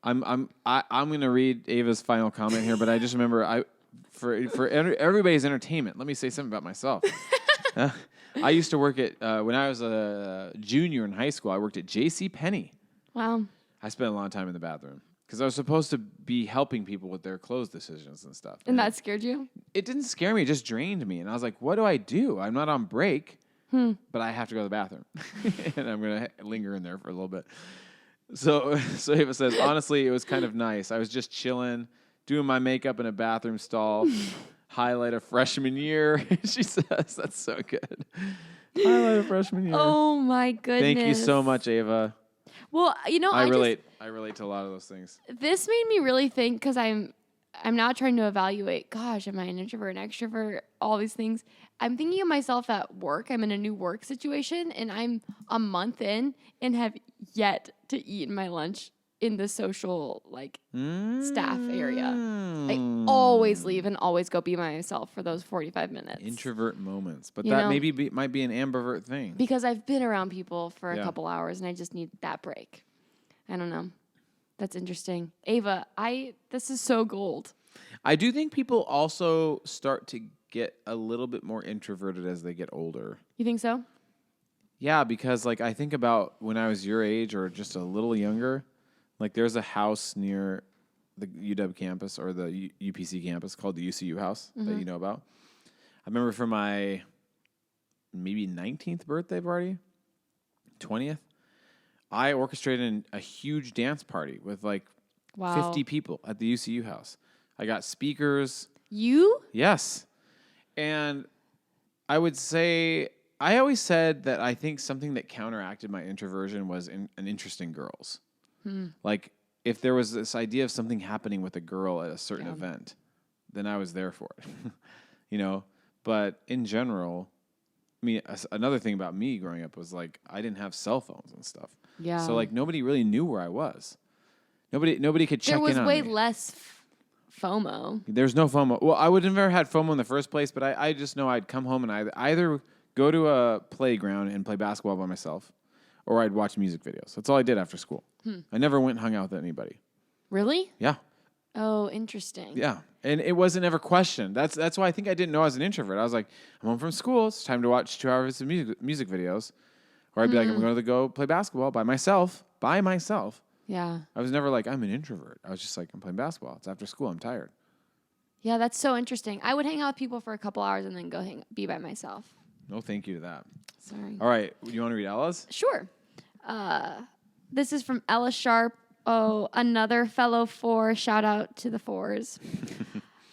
I'm gonna read Ava's final comment here, but I just remember for everybody's entertainment. Let me say something about myself. I used to work at when I was a junior in high school. I worked at J.C. Penney. Wow. I spent a long time in the bathroom because I was supposed to be helping people with their clothes decisions and stuff. And that scared you? It didn't scare me. It just drained me. And I was like, what do I do? I'm not on break, but I have to go to the bathroom. And I'm going to linger in there for a little bit. So Ava says, honestly, it was kind of nice. I was just chilling, doing my makeup in a bathroom stall. Highlight of freshman year. She says, that's so good. Highlight of freshman year. Oh, my goodness. Thank you so much, Ava. Well, I relate to a lot of those things. This made me really think because I'm now trying to evaluate, gosh, am I an introvert, an extrovert, all these things. I'm thinking of myself at work. I'm in a new work situation, and I'm a month in and have yet to eat my lunch in the social, staff area. I always leave and always go be myself for those 45 minutes. Introvert moments. But might be an ambivert thing. Because I've been around people for a couple hours, and I just need that break. I don't know. That's interesting. Ava, this is so gold. I do think people also start to get a little bit more introverted as they get older. You think so? Yeah, because I think about when I was your age or just a little younger, there's a house near the UW campus or the UPC campus called the UCU house that you know about. I remember for my maybe 19th birthday party, 20th, I orchestrated a huge dance party with 50 people at the UCU house. I got speakers. You? Yes. And I would say, I always said that I think something that counteracted my introversion was an interest in girls. If there was this idea of something happening with a girl at a certain event, then I was there for it. But in general, I mean, another thing about me growing up was I didn't have cell phones and stuff. Yeah. So nobody really knew where I was. Nobody could check in on me. There was way less FOMO. There's no FOMO. Well, I would have never had FOMO in the first place, but I just know I'd come home and I'd either go to a playground and play basketball by myself, or I'd watch music videos. That's all I did after school. I never went and hung out with anybody. Really? Yeah. Oh, interesting. Yeah. And it wasn't ever questioned. That's why I think I didn't know I was an introvert. I was like, I'm home from school. It's time to watch 2 hours of music videos. Or I'd be like, I'm going to go play basketball by myself. Yeah. I was never like, I'm an introvert. I was just like, I'm playing basketball. It's after school. I'm tired. Yeah, that's so interesting. I would hang out with people for a couple hours and then go be by myself. No thank you to that. Sorry. All right. You want to read Ella's? Sure. This is from Ella Sharp. Oh, another fellow 4. Shout out to the 4s.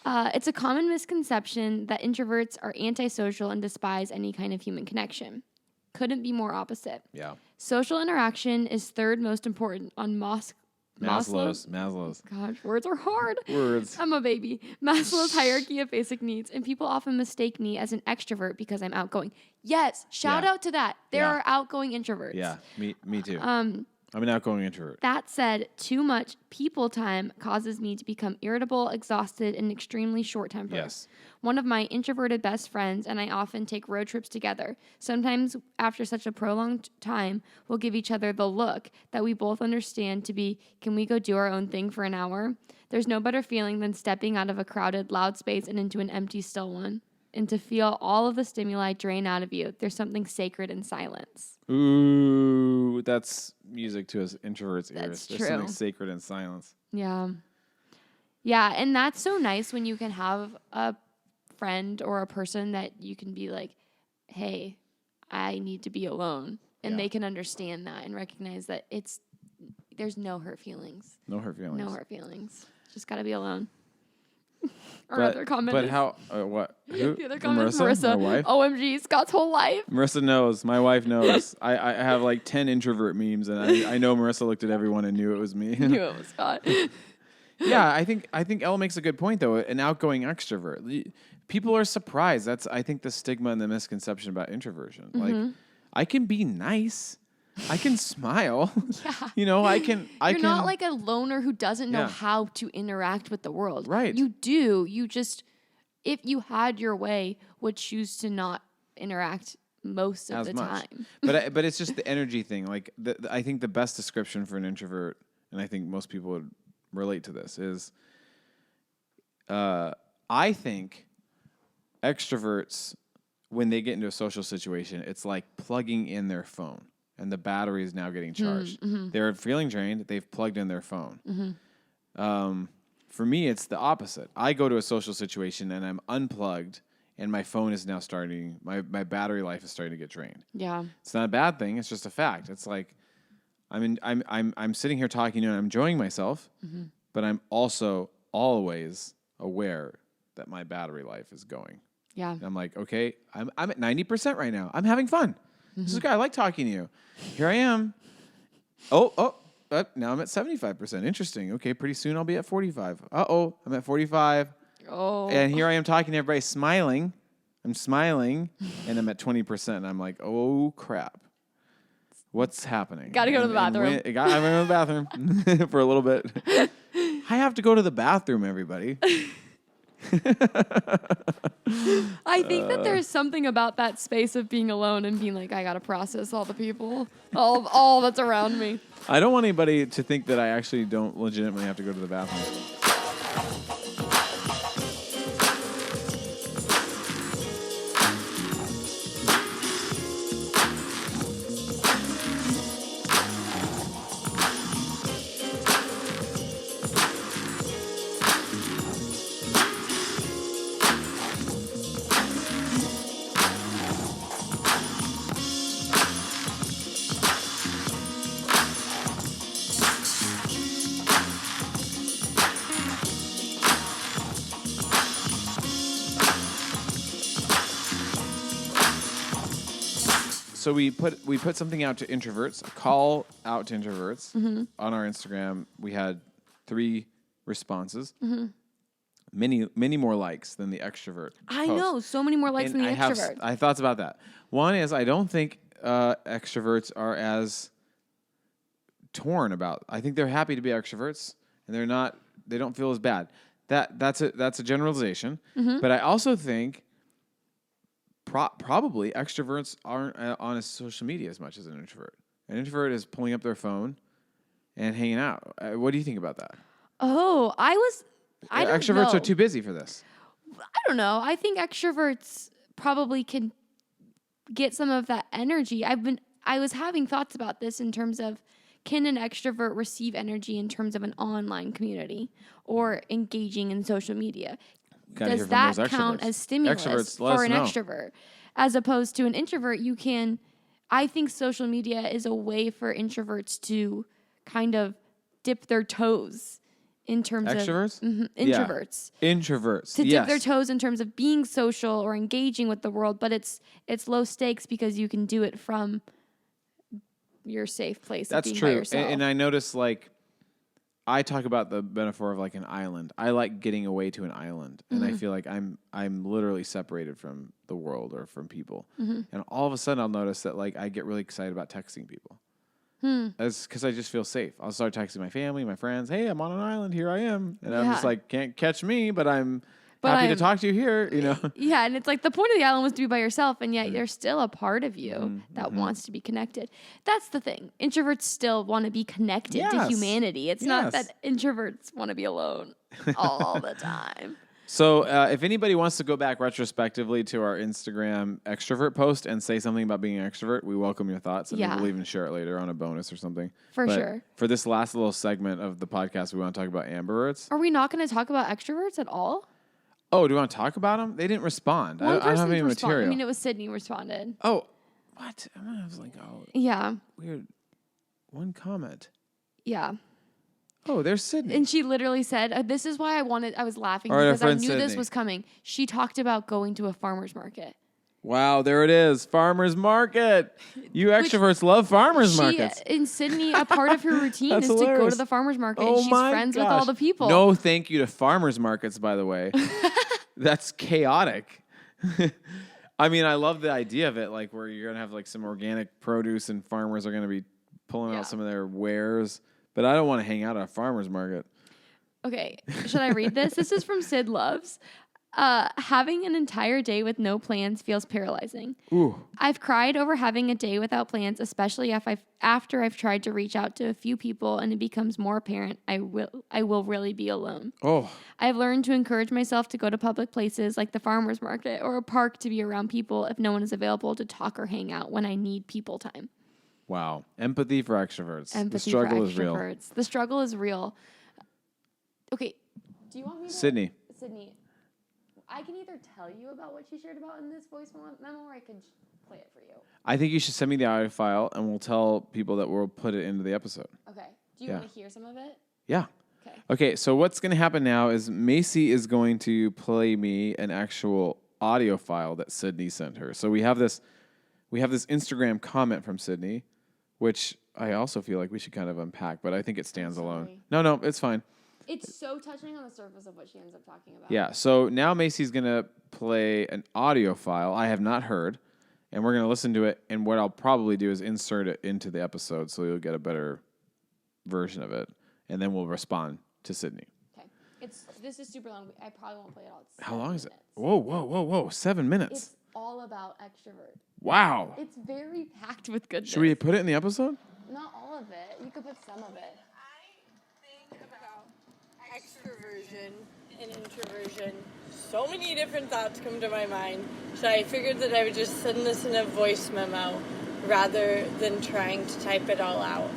It's a common misconception that introverts are antisocial and despise any kind of human connection. Couldn't be more opposite. Yeah. Social interaction is third most important on Maslow's. Gosh, words are hard. Words. I'm a baby. Maslow's hierarchy of basic needs, and people often mistake me as an extrovert because I'm outgoing. Yes, shout out to that. There are outgoing introverts. Yeah, me too. I'm an outgoing introvert. That said, too much people time causes me to become irritable, exhausted, and extremely short-tempered. Yes. One of my introverted best friends and I often take road trips together. Sometimes after such a prolonged time, we'll give each other the look that we both understand to be, can we go do our own thing for an hour? There's no better feeling than stepping out of a crowded, loud space and into an empty, still one. And to feel all of the stimuli drain out of you. There's something sacred in silence. Ooh, that's music to us introverts' ears. That's There's true. something sacred in silence. Yeah. Yeah, and that's so nice when you can have a friend or a person that you can be like, hey, I need to be alone. And they can understand that and recognize that there's no hurt feelings. No hurt feelings. No hurt feelings. Just got to be alone. Our But, other comment but is, how, what? Who? the other comment is Marissa? Marissa. My wife? OMG, Scott's whole life. Marissa knows. My wife knows. I have like 10 introvert memes, and I know Marissa looked at everyone and knew it was me. Knew it was Scott. Yeah, I think Elle makes a good point though. An outgoing extrovert, people are surprised. That's I think the stigma and the misconception about introversion. Like, I can be nice, I can smile. Yeah. You know, I can. You're not like a loner who doesn't know Yeah. how to interact with the world. Right. You do. You just, if you had your way, would choose to not interact most of as the much. time. But it's just the energy thing. Like I think the best description for an introvert, and I think most people would relate to this, is I think extroverts, when they get into a social situation, it's like plugging in their phone and the battery is now getting charged. They're feeling drained. They've plugged in their phone. For me, it's the opposite. I go to a social situation and I'm unplugged and my phone is now starting, my battery life is starting to get drained. Yeah. It's not a bad thing. It's just a fact. It's like I'm sitting here talking to you and I'm enjoying myself, but I'm also always aware that my battery life is going. Yeah. And I'm like, okay, I'm at 90% right now. I'm having fun. This is good. I like talking to you. Here I am. Now I'm at 75%. Interesting. Okay, pretty soon I'll be at 45. I'm at 45. Oh. And here I am talking to everybody, smiling. I'm smiling, and I'm at 20%. And I'm like, oh, crap. What's happening? Gotta go to the bathroom. I'm going to the bathroom for a little bit. I have to go to the bathroom, everybody. I think that there's something about that space of being alone and being like, I gotta process all the people, all that's around me. I don't want anybody to think that I actually don't legitimately have to go to the bathroom. So we put something out to introverts, a call out to introverts on our Instagram. We had 3 responses, many more likes than the extrovert. I post. know, so many more likes And than the I have extrovert. I have thoughts about that. One is I don't think extroverts are as torn about. I think they're happy to be extroverts, and they don't feel as bad. That's a generalization, but I also think. Probably extroverts aren't on social media as much as an introvert. An introvert is pulling up their phone and hanging out. What do you think about that? Oh, I don't Extroverts know. are too busy for this. I don't know. I think extroverts probably can get some of that energy. I was having thoughts about this in terms of, can an extrovert receive energy in terms of an online community or engaging in social media? Gotta hear Does from that those count extroverts. as stimulus Extroverts, let for us an know. extrovert? As opposed to an introvert, I think social media is a way for introverts to kind of dip their toes in terms Extroverts? of Yeah. introverts. Introverts, To yes. dip their toes in terms of being social or engaging with the world, but it's low stakes because you can do it from your safe place That's of being true. by yourself. And I notice, like, I talk about the metaphor of like an island. I like getting away to an island, and I feel like I'm literally separated from the world or from people. And all of a sudden, I'll notice that like I get really excited about texting people. because I just feel safe. I'll start texting my family, my friends. Hey, I'm on an island. Here I am, and I'm just Yeah. like, can't catch me, but I'm But happy to I'm- talk to you here. You know. Yeah, and it's like the point of the island was to be by yourself, and yet you're still a part of you Mm-hmm. that wants to be connected. That's the thing. Introverts still want to be connected to Yes. humanity. It's not Yes. that introverts want to be alone all the time. So if anybody wants to go back retrospectively to our Instagram extrovert post and say something about being an extrovert, we welcome your thoughts, and Yeah. we'll even share it later on a bonus or something. For But sure. For this last little segment of the podcast, we want to talk about ambiverts. Are we not going to talk about extroverts at all? Oh, do you want to talk about them? They didn't respond. I don't have any responded. material. I mean, it was Sydney responded. Oh, what? I was like, oh, Yeah, weird. One comment. yeah. Oh, there's Sydney. And she literally said, "This is why I was laughing All right, our because I friend knew this Sydney. was coming." She talked about going to a farmer's market. Wow, there it is. Farmer's market. You extroverts love farmer's markets. In Sydney, a part of her routine That's is to go hilarious. to the farmer's market. Oh and she's my friends with all gosh. the people. No, thank you to farmers markets, by the way. That's chaotic. I mean, I love the idea of it, like where you're gonna have like some organic produce and farmers are gonna be pulling Yeah. out some of their wares. But I don't want to hang out at a farmer's market. Okay, should I read this? This is from Sid Loves. Having an entire day with no plans feels paralyzing. Ooh. I've cried over having a day without plans, especially after I've tried to reach out to a few people and it becomes more apparent I will really be alone. Oh. I've learned to encourage myself to go to public places like the farmer's market or a park to be around people if no one is available to talk or hang out when I need people time. Wow. Empathy for extroverts. Empathy the struggle for is real. extroverts. The struggle is real. Okay, do you want me to... Sydney. Sydney, I can either tell you about what she shared about in this voice memo or I could play it for you. I think you should send me the audio file and we'll tell people that we'll put it into the episode. Okay. Do you Yeah. want to hear some of it? Yeah. Okay. Okay, so what's going to happen now is Macy is going to play me an actual audio file that Sydney sent her. So we have this Instagram comment from Sydney, which I also feel like we should kind of unpack, but I think it stands alone. sorry. No, it's fine. It's so touching on the surface of what she ends up talking about. Yeah, so now Macy's going to play an audio file I have not heard, and we're going to listen to it, and what I'll probably do is insert it into the episode so you'll get a better version of it, and then we'll respond to Sydney. Okay. This is super long. I probably won't play it all. It's How 7 long is it? minutes. Whoa. 7 minutes. It's all about extrovert. Wow. It's very packed with goodness. Should we put it in the episode? Not all of it. You could put some of it. I think about extroversion and introversion. So many different thoughts come to my mind. So I figured that I would just send this in a voice memo rather than trying to type it all out.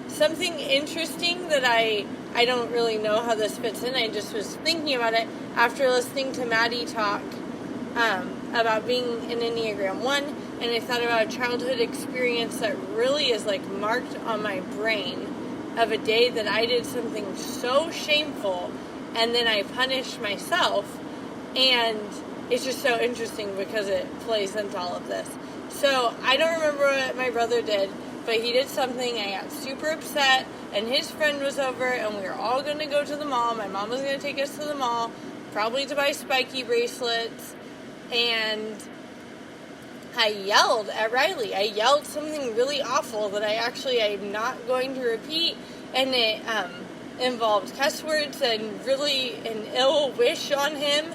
Something interesting that I don't really know how this fits in. I just was thinking about it after listening to Maddie talk about being an Enneagram 1, and I thought about a childhood experience that really is like marked on my brain of a day that I did something so shameful and then I punished myself, and it's just so interesting because it plays into all of this. So I don't remember what my brother did, but he did something. I got super upset, and his friend was over, and we were all going to go to the mall. My mom was going to take us to the mall, probably to buy spiky bracelets, and I yelled at Riley. I yelled something really awful that I'm not going to repeat, and it involved cuss words and really an ill wish on him,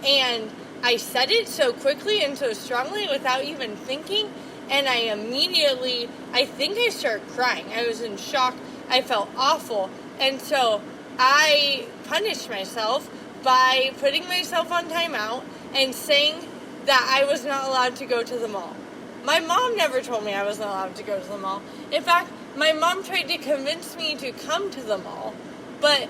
and I said it so quickly and so strongly without even thinking, and I think I started crying. I was in shock. I felt awful, and so I punished myself by putting myself on timeout and saying that I was not allowed to go to the mall. My mom never told me I was not allowed to go to the mall. In fact, my mom tried to convince me to come to the mall, but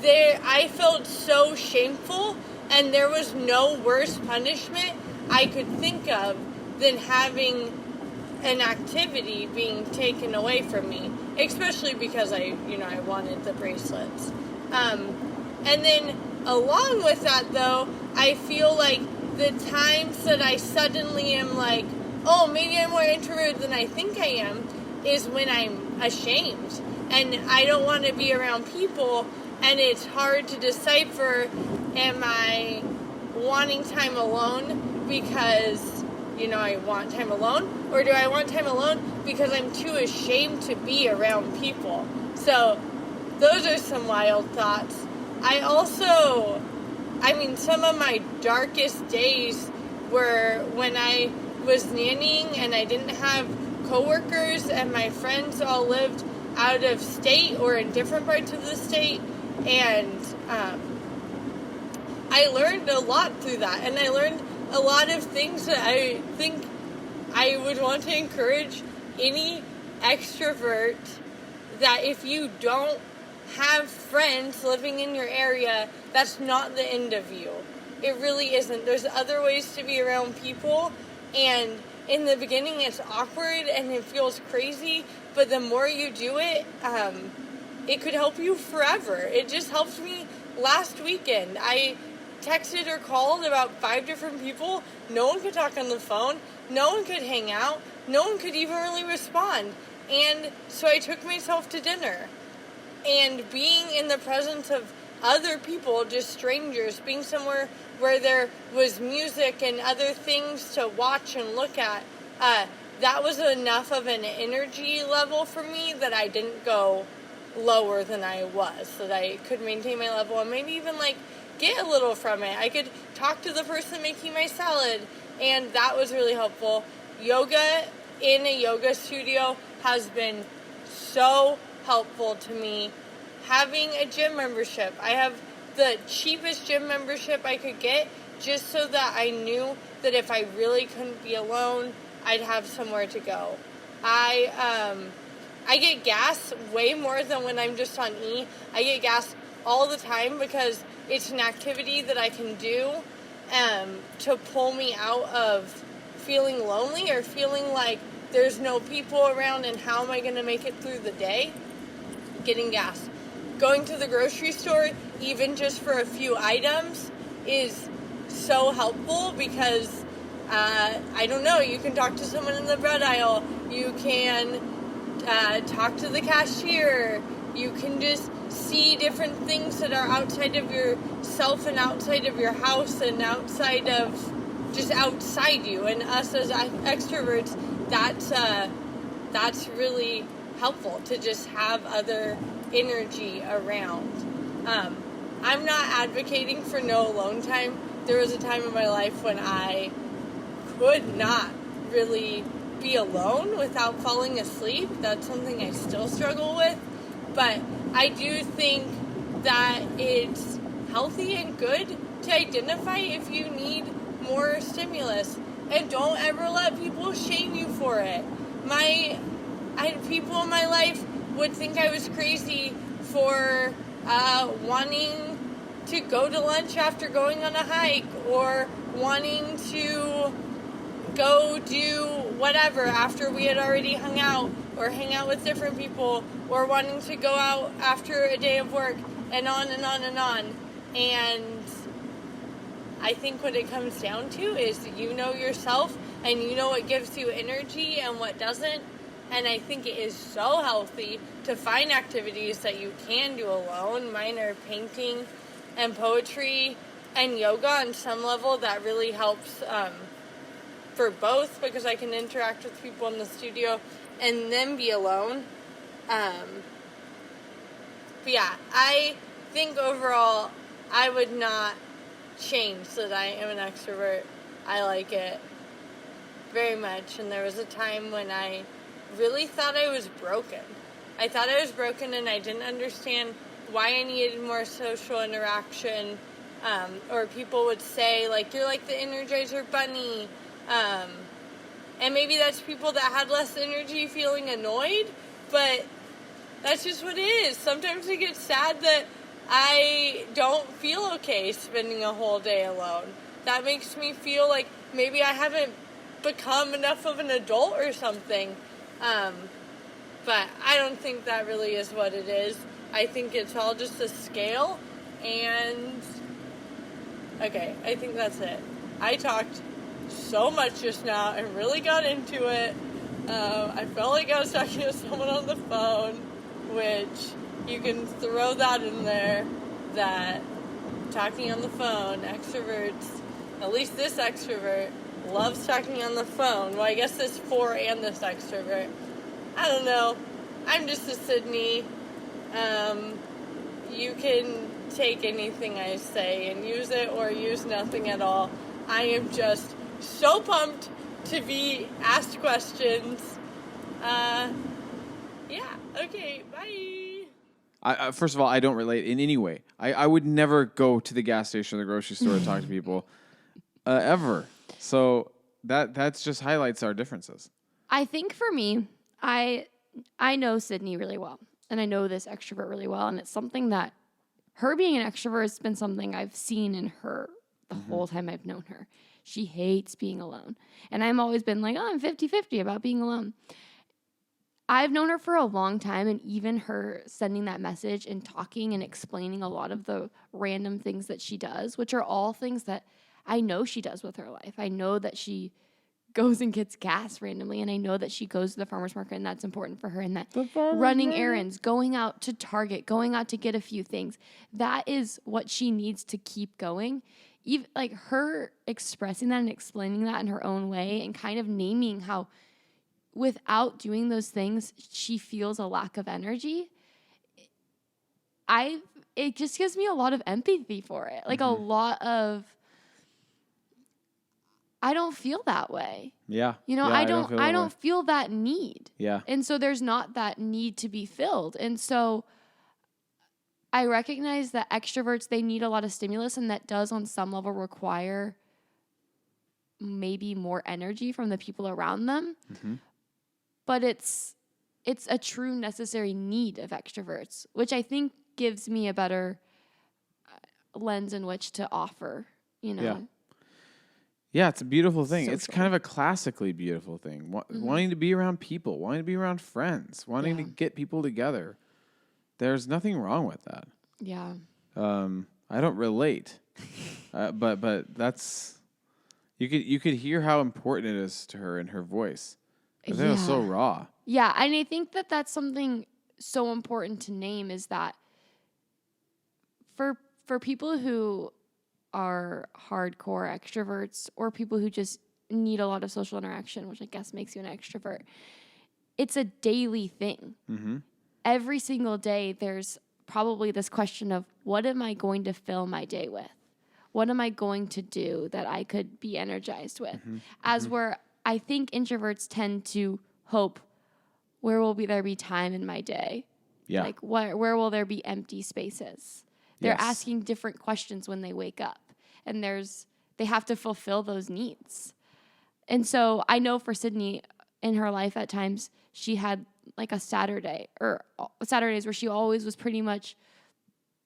I felt so shameful, and there was no worse punishment I could think of than having an activity being taken away from me, especially because I wanted the bracelets. And then along with that, though, I feel like the times that I suddenly am like, oh, maybe I'm more introverted than I think I am, is when I'm ashamed and I don't want to be around people, and it's hard to decipher, am I wanting time alone because, I want time alone? Or do I want time alone because I'm too ashamed to be around people? So those are some wild thoughts. Some of my darkest days were when I was nannying and I didn't have coworkers and my friends all lived out of state or in different parts of the state. And I learned a lot through that. And I learned a lot of things that I think I would want to encourage any extrovert, that if you don't have friends living in your area, that's not the end of you. It really isn't. There's other ways to be around people, and in the beginning it's awkward and it feels crazy, but the more you do it, it could help you forever. It just helped me last weekend. I texted or called about 5 different people. No one could talk on the phone. No one could hang out. No one could even really respond. And so I took myself to dinner. And being in the presence of other people, just strangers, being somewhere where there was music and other things to watch and look at, that was enough of an energy level for me that I didn't go lower than I was, so that I could maintain my level and maybe even get a little from it. I could talk to the person making my salad, and that was really helpful. Yoga in a yoga studio has been so helpful to me. Having a gym membership. I have the cheapest gym membership I could get just so that I knew that if I really couldn't be alone, I'd have somewhere to go. I get gas way more than when I'm just on E. I get gas all the time because it's an activity that I can do to pull me out of feeling lonely or feeling like there's no people around and how am I going to make it through the day? Getting gas. Going to the grocery store, even just for a few items, is so helpful because, I don't know, you can talk to someone in the bread aisle, you can talk to the cashier, you can just see different things that are outside of yourself and outside of your house and outside you. And us as extroverts, that's really helpful to just have other energy around. I'm not advocating for no alone time. There was a time in my life when I could not really be alone without falling asleep. That's something I still struggle with, but I do think that it's healthy and good to identify if you need more stimulus, and don't ever let people shame you for it. People in my life would think I was crazy for wanting to go to lunch after going on a hike, or wanting to go do whatever after we had already hung out, or hang out with different people, or wanting to go out after a day of work, and on and on and on. And I think what it comes down to is you know yourself, and you know what gives you energy and what doesn't. And I think it is so healthy to find activities that you can do alone. Mine are painting and poetry and yoga on some level. That really helps for both, because I can interact with people in the studio and then be alone. But yeah, I think overall I would not change that I am an extrovert. I like it very much. And there was a time when I really thought I was broken. I thought I was broken and I didn't understand why I needed more social interaction. Or people would say, you're like the Energizer Bunny. And maybe that's people that had less energy feeling annoyed, but that's just what it is. Sometimes I get sad that I don't feel okay spending a whole day alone. That makes me feel like maybe I haven't become enough of an adult or something. But I don't think that really is what it is. I think it's all just a scale, and okay, I think that's it. I talked so much just now and really got into it. I felt like I was talking to someone on the phone, which you can throw that in there, that talking on the phone, extroverts, at least this extrovert, loves talking on the phone. Well, I guess this 4 and this extrovert. I don't know. I'm just a Sydney. You can take anything I say and use it or use nothing at all. I am just so pumped to be asked questions. Yeah, okay, bye. First of all, I don't relate in any way. I would never go to the gas station or the grocery store to talk to people ever. So that just highlights our differences. I think for me, I know Sydney really well, and I know this extrovert really well, and it's something that her being an extrovert has been something I've seen in her the whole time I've known her. She hates being alone, and I've always been like, I'm 50-50 about being alone. I've known her for a long time, and even her sending that message and talking and explaining a lot of the random things that she does, which are all things that I know she does with her life. I know that she goes and gets gas randomly, and I know that she goes to the farmer's market, and that's important for her, and that running errands, going out to Target, going out to get a few things, that is what she needs to keep going. Even like her expressing that and explaining that in her own way and kind of naming how without doing those things, she feels a lack of energy. It just gives me a lot of empathy for it. Like a lot of, I don't feel that way. Yeah. You know, yeah, I don't feel that need. Yeah. And so there's not that need to be filled. And so I recognize that extroverts, they need a lot of stimulus, and that does on some level require maybe more energy from the people around them. Mm-hmm. But it's a true necessary need of extroverts, which I think gives me a better lens in which to offer, you know. Yeah. Yeah, it's a beautiful thing. Social. It's kind of a classically beautiful thing. Wanting to be around people, wanting to be around friends, wanting to get people together. There's nothing wrong with that. Yeah. I don't relate, but that's you could hear how important it is to her in her voice. Because it was so raw. Yeah, and I think that that's something so important to name is that for people who are hardcore extroverts or people who just need a lot of social interaction, which I guess makes you an extrovert, it's a daily thing. Mm-hmm. Every single day, there's probably this question of what am I going to fill my day with? What am I going to do that I could be energized with? Mm-hmm. As where I think introverts tend to hope, where will there be time in my day? Yeah. Like, where will there be empty spaces? They're asking different questions when they wake up. And they have to fulfill those needs. And so I know for Sydney, in her life at times, she had like a Saturday or Saturdays where she always was pretty much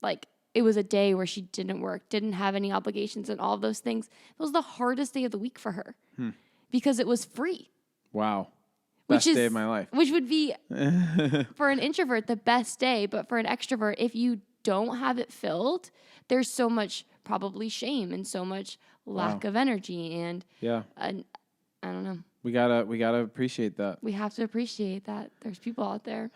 like, it was a day where she didn't work, didn't have any obligations and all of those things. It was the hardest day of the week for her because it was free. Wow. Best day of my life. Which would be, for an introvert, the best day. But for an extrovert, if you don't have it filled, there's so much probably shame and so much lack of energy. And I don't know. We gotta appreciate that. We have to appreciate that there's people out there.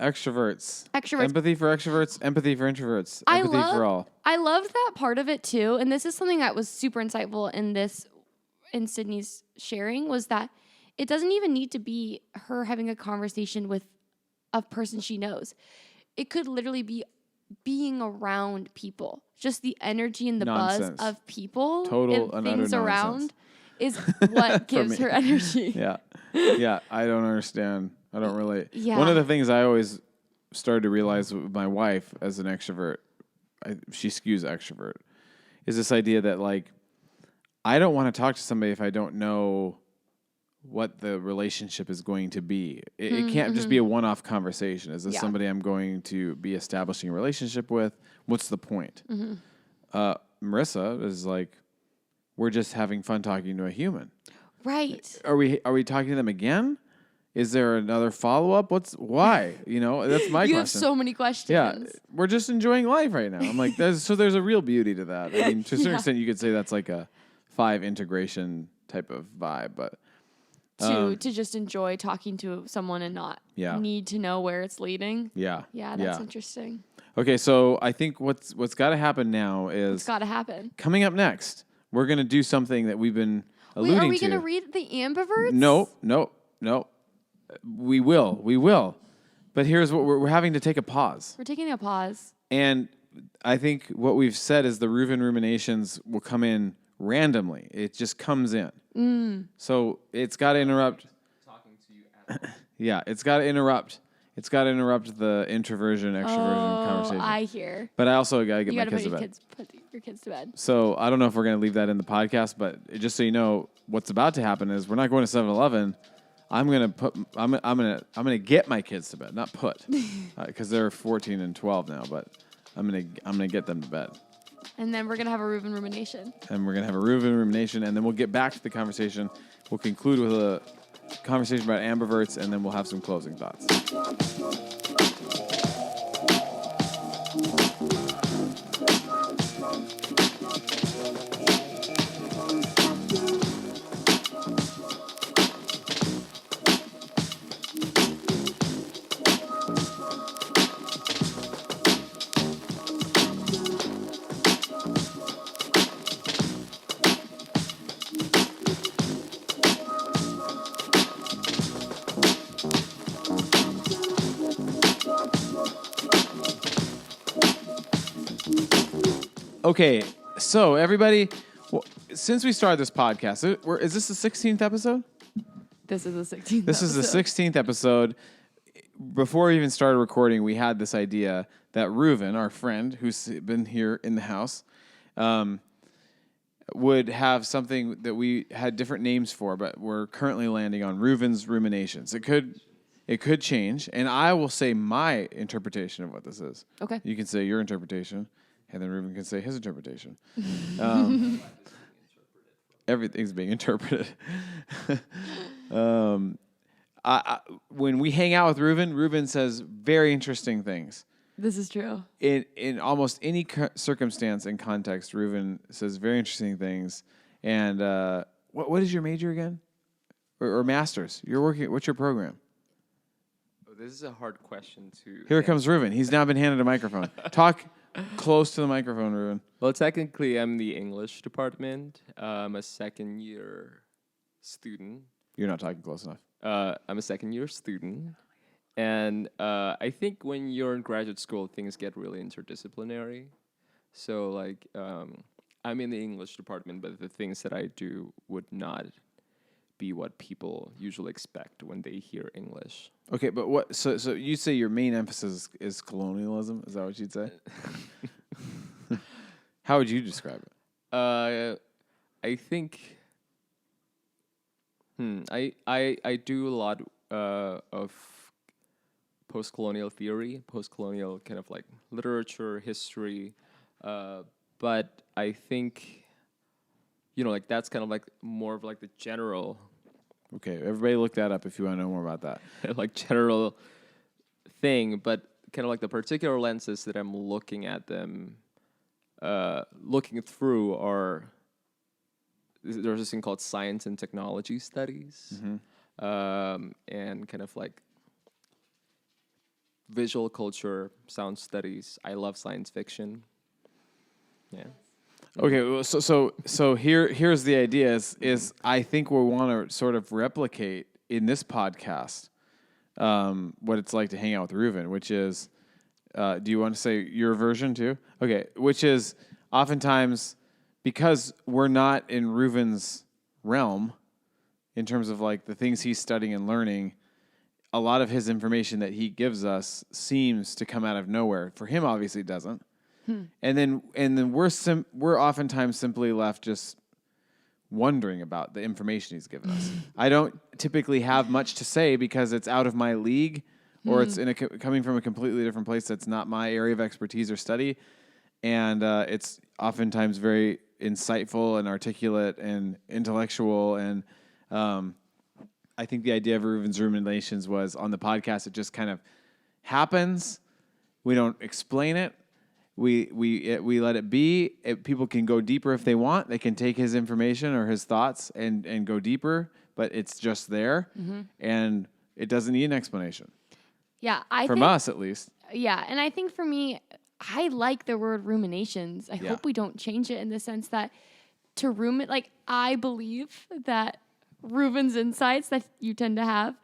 Extroverts. Empathy for extroverts, empathy for introverts, empathy for all. I loved that part of it too. And this is something that was super insightful in Sydney's sharing, was that it doesn't even need to be her having a conversation with a person she knows. It could literally be being around people. Just the energy and the buzz of people and things around is what gives her energy. Yeah. Yeah. I don't understand. I don't relate. Yeah. One of the things I always started to realize with my wife as an extrovert, she skews extrovert, is this idea that like, I don't want to talk to somebody if I don't know what the relationship is going to be. It can't just be a one-off conversation. Is this somebody I'm going to be establishing a relationship with? What's the point? Marissa is like, we're just having fun talking to a human. Right. Are we talking to them again? Is there another follow-up? Why? You know, that's my question. You have so many questions. Yeah, we're just enjoying life right now. I'm like, there's a real beauty to that. I mean, to a certain extent, you could say that's like a 5 integration type of vibe, but to just enjoy talking to someone and not need to know where it's leading. Yeah. Yeah, that's interesting. Okay, so I think what's got to happen now is it's got to happen. Coming up next, we're going to do something that we've been alluding Wait, are we to. going to read the ambiverts? No. We will. But here's what we're having to take a pause. We're taking a pause. And I think what we've said is the Reuven ruminations will come in randomly. It just comes in. So it's got to interrupt. Talking to you at Yeah, it's got to interrupt. It's got to interrupt the introversion, extroversion conversation. I hear. But I also got to get You my got to kids to bed. put your kids to bed. So I don't know if we're going to leave that in the podcast, but just so you know, what's about to happen is we're not going to 7-Eleven. I'm gonna get my kids to bed, not put, because they're 14 and 12 now. But I'm gonna get them to bed, And then we're going to have a Reuven rumination. and we're gonna have a Reuven rumination, and then we'll get back to the conversation. We'll conclude with a conversation about ambiverts, and then we'll have some closing thoughts. Okay, so everybody, since we started this podcast, is this the 16th episode? This is the 16th This is the 16th episode. Before we even started recording, we had this idea that Reuven, our friend, who's been here in the house, would have something that we had different names for, but we're currently landing on Reuven's ruminations. It could change, and I will say my interpretation of what this is. Okay. You can say your interpretation, and then Reuven can say his interpretation. Everything's being interpreted. When we hang out with Reuven says very interesting things. This is true. In almost any circumstance and context, Reuven says very interesting things. And what is your major again? Or master's? You're working. What's your program? Oh, this is a hard question to. Here comes Reuven. He's now been handed a microphone. Talk close to the microphone, Reuven. Well, technically, I'm the English department. I'm a second-year student. You're not talking close enough. I'm a second-year student. And I think when you're in graduate school, things get really interdisciplinary. So, like, I'm in the English department, but the things that I do would not be what people usually expect when they hear English. Okay, but what? So you say your main emphasis is colonialism? Is that what you'd say? How would you describe it? I think. I do a lot of post-colonial theory, post-colonial kind of like literature, history, but I think, like that's kind of like more of like the general. Okay, everybody look that up if you want to know more about that. Like general thing, but kind of like the particular lenses that I'm looking at them, looking through are, there's this thing called science and technology studies, and kind of like visual culture, sound studies. I love science fiction. Yeah. Okay, well, so here's the idea is I think we want to sort of replicate in this podcast what it's like to hang out with Reuven, which is, do you want to say your version too? Okay, which is oftentimes because we're not in Reuven's realm in terms of like the things he's studying and learning, a lot of his information that he gives us seems to come out of nowhere. For him, obviously, it doesn't. And then we're oftentimes simply left just wondering about the information he's given us. I don't typically have much to say because it's out of my league, or it's coming from a completely different place that's not my area of expertise or study, and it's oftentimes very insightful and articulate and intellectual. And I think the idea of Reuven's ruminations was on the podcast. It just kind of happens. We don't explain it. We let it be. People can go deeper if they want. They can take his information or his thoughts and go deeper, but it's just there, and it doesn't need an explanation. Yeah, From us, at least. Yeah, and I think for me, I like the word ruminations. I hope we don't change it in the sense that to ruminate, like I believe that Ruben's insights that you tend to have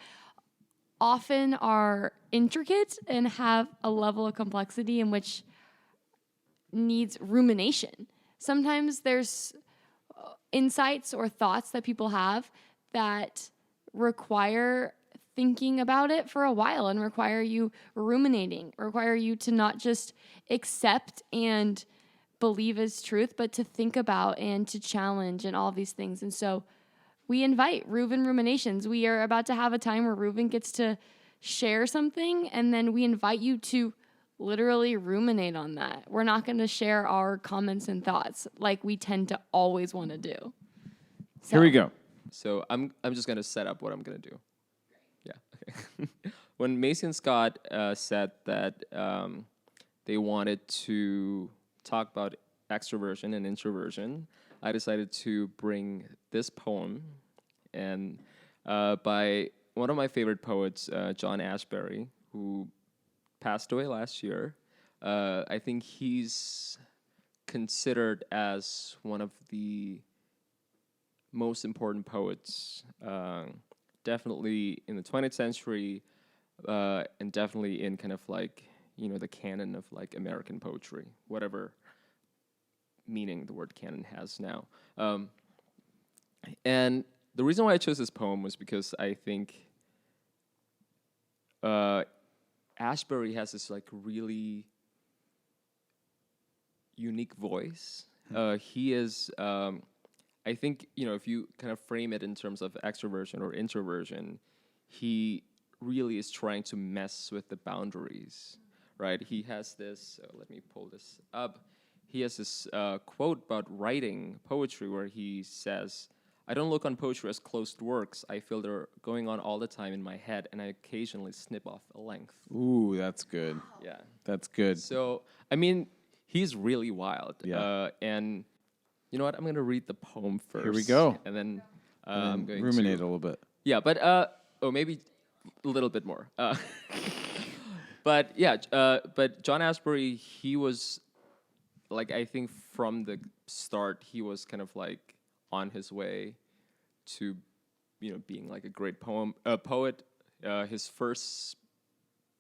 often are intricate and have a level of complexity in which needs rumination. Sometimes there's insights or thoughts that people have that require thinking about it for a while and require you ruminating, require you to not just accept and believe as truth, but to think about and to challenge and all these things. And so we invite Reuven ruminations. We are about to have a time where Reuven gets to share something, and then we invite you to literally ruminate on that. We're not going to share our comments and thoughts like we tend to always want to do. So, Here we go. So I'm just gonna set up what I'm gonna do. Yeah. Okay. When Macy and Scott said that they wanted to talk about extroversion and introversion, I decided to bring this poem, and by one of my favorite poets, John Ashbery, who passed away last year. I think he's considered as one of the most important poets, definitely in the 20th century, and definitely in kind of like, the canon of like American poetry, whatever meaning the word canon has now. And the reason why I chose this poem was because I think Ashbery has this like really unique voice. He is, I think, if you kind of frame it in terms of extroversion or introversion, he really is trying to mess with the boundaries, right? He has this, let me pull this up. He has this quote about writing poetry where he says, "I don't look on poetry as closed works. I feel they're going on all the time in my head, and I occasionally snip off a length." Ooh, that's good. Yeah. That's good. So, I mean, he's really wild. Yeah. And you know what? I'm going to read the poem first. Here we go. And then And I'm going ruminate to... a little bit. Yeah, but... maybe a little bit more. But, yeah, but John Asbury, he was, like, I think from the start, he was kind of, like, on his way to, being, like, a great poet. His first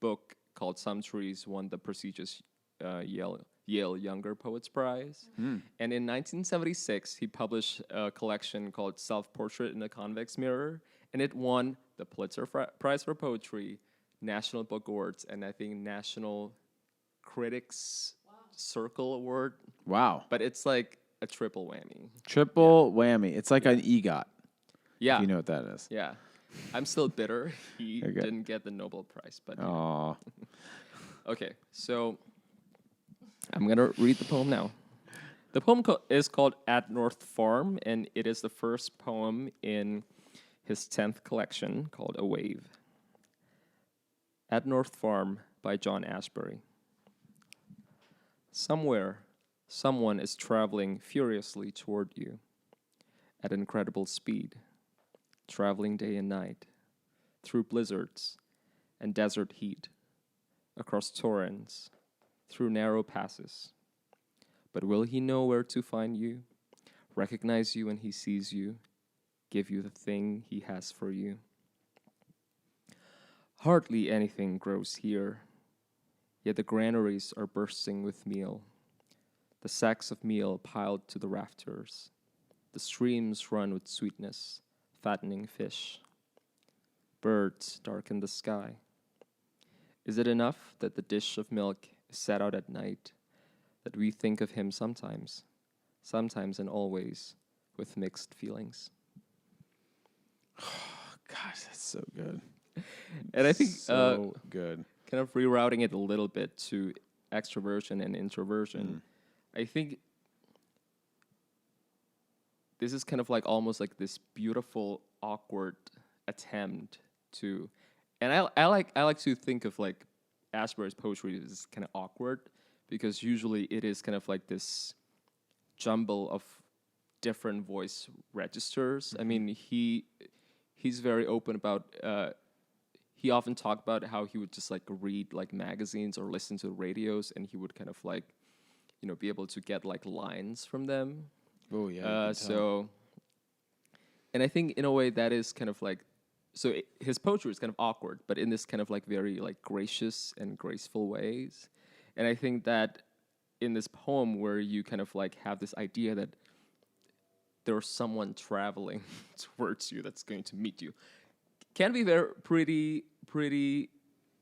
book, called Some Trees, won the prestigious Yale Younger Poets Prize. And in 1976, he published a collection called Self-Portrait in a Convex Mirror, and it won the Pulitzer Prize for Poetry, National Book Awards, and I think National Critics Circle Award. Wow. But it's like a triple whammy. Triple whammy. It's like an EGOT. Yeah. If you know what that is. Yeah. I'm still bitter. He Okay. didn't get the Nobel Prize, but... Aw. Okay, so I'm going to read the poem now. The poem is called At North Farm, and it is the first poem in his 10th collection called A Wave. At North Farm by John Ashbery. Somewhere, someone is traveling furiously toward you at incredible speed, traveling day and night, through blizzards and desert heat, across torrents, through narrow passes. But will he know where to find you, recognize you when he sees you, give you the thing he has for you? Hardly anything grows here, yet the granaries are bursting with meal, the sacks of meal piled to the rafters. The streams run with sweetness, fattening fish. Birds darken the sky. Is it enough that the dish of milk is set out at night, that we think of him sometimes and always, with mixed feelings? Gosh, that's so good. And I think So good. kind of rerouting it a little bit to extroversion and introversion, I think this is kind of like almost like this beautiful, awkward attempt to, and I like to think of like Ashbery's poetry as kind of awkward, because usually it is kind of like this jumble of different voice registers. I mean, he's very open about. He often talked about how he would just like read like magazines or listen to radios, and he would kind of like, be able to get like lines from them. Oh yeah. you can tell. So, and I think in a way that is kind of like, so his poetry is kind of awkward, but in this kind of like very like gracious and graceful ways. And I think that in this poem where you kind of like have this idea that there's someone traveling towards you that's going to meet you, can be pretty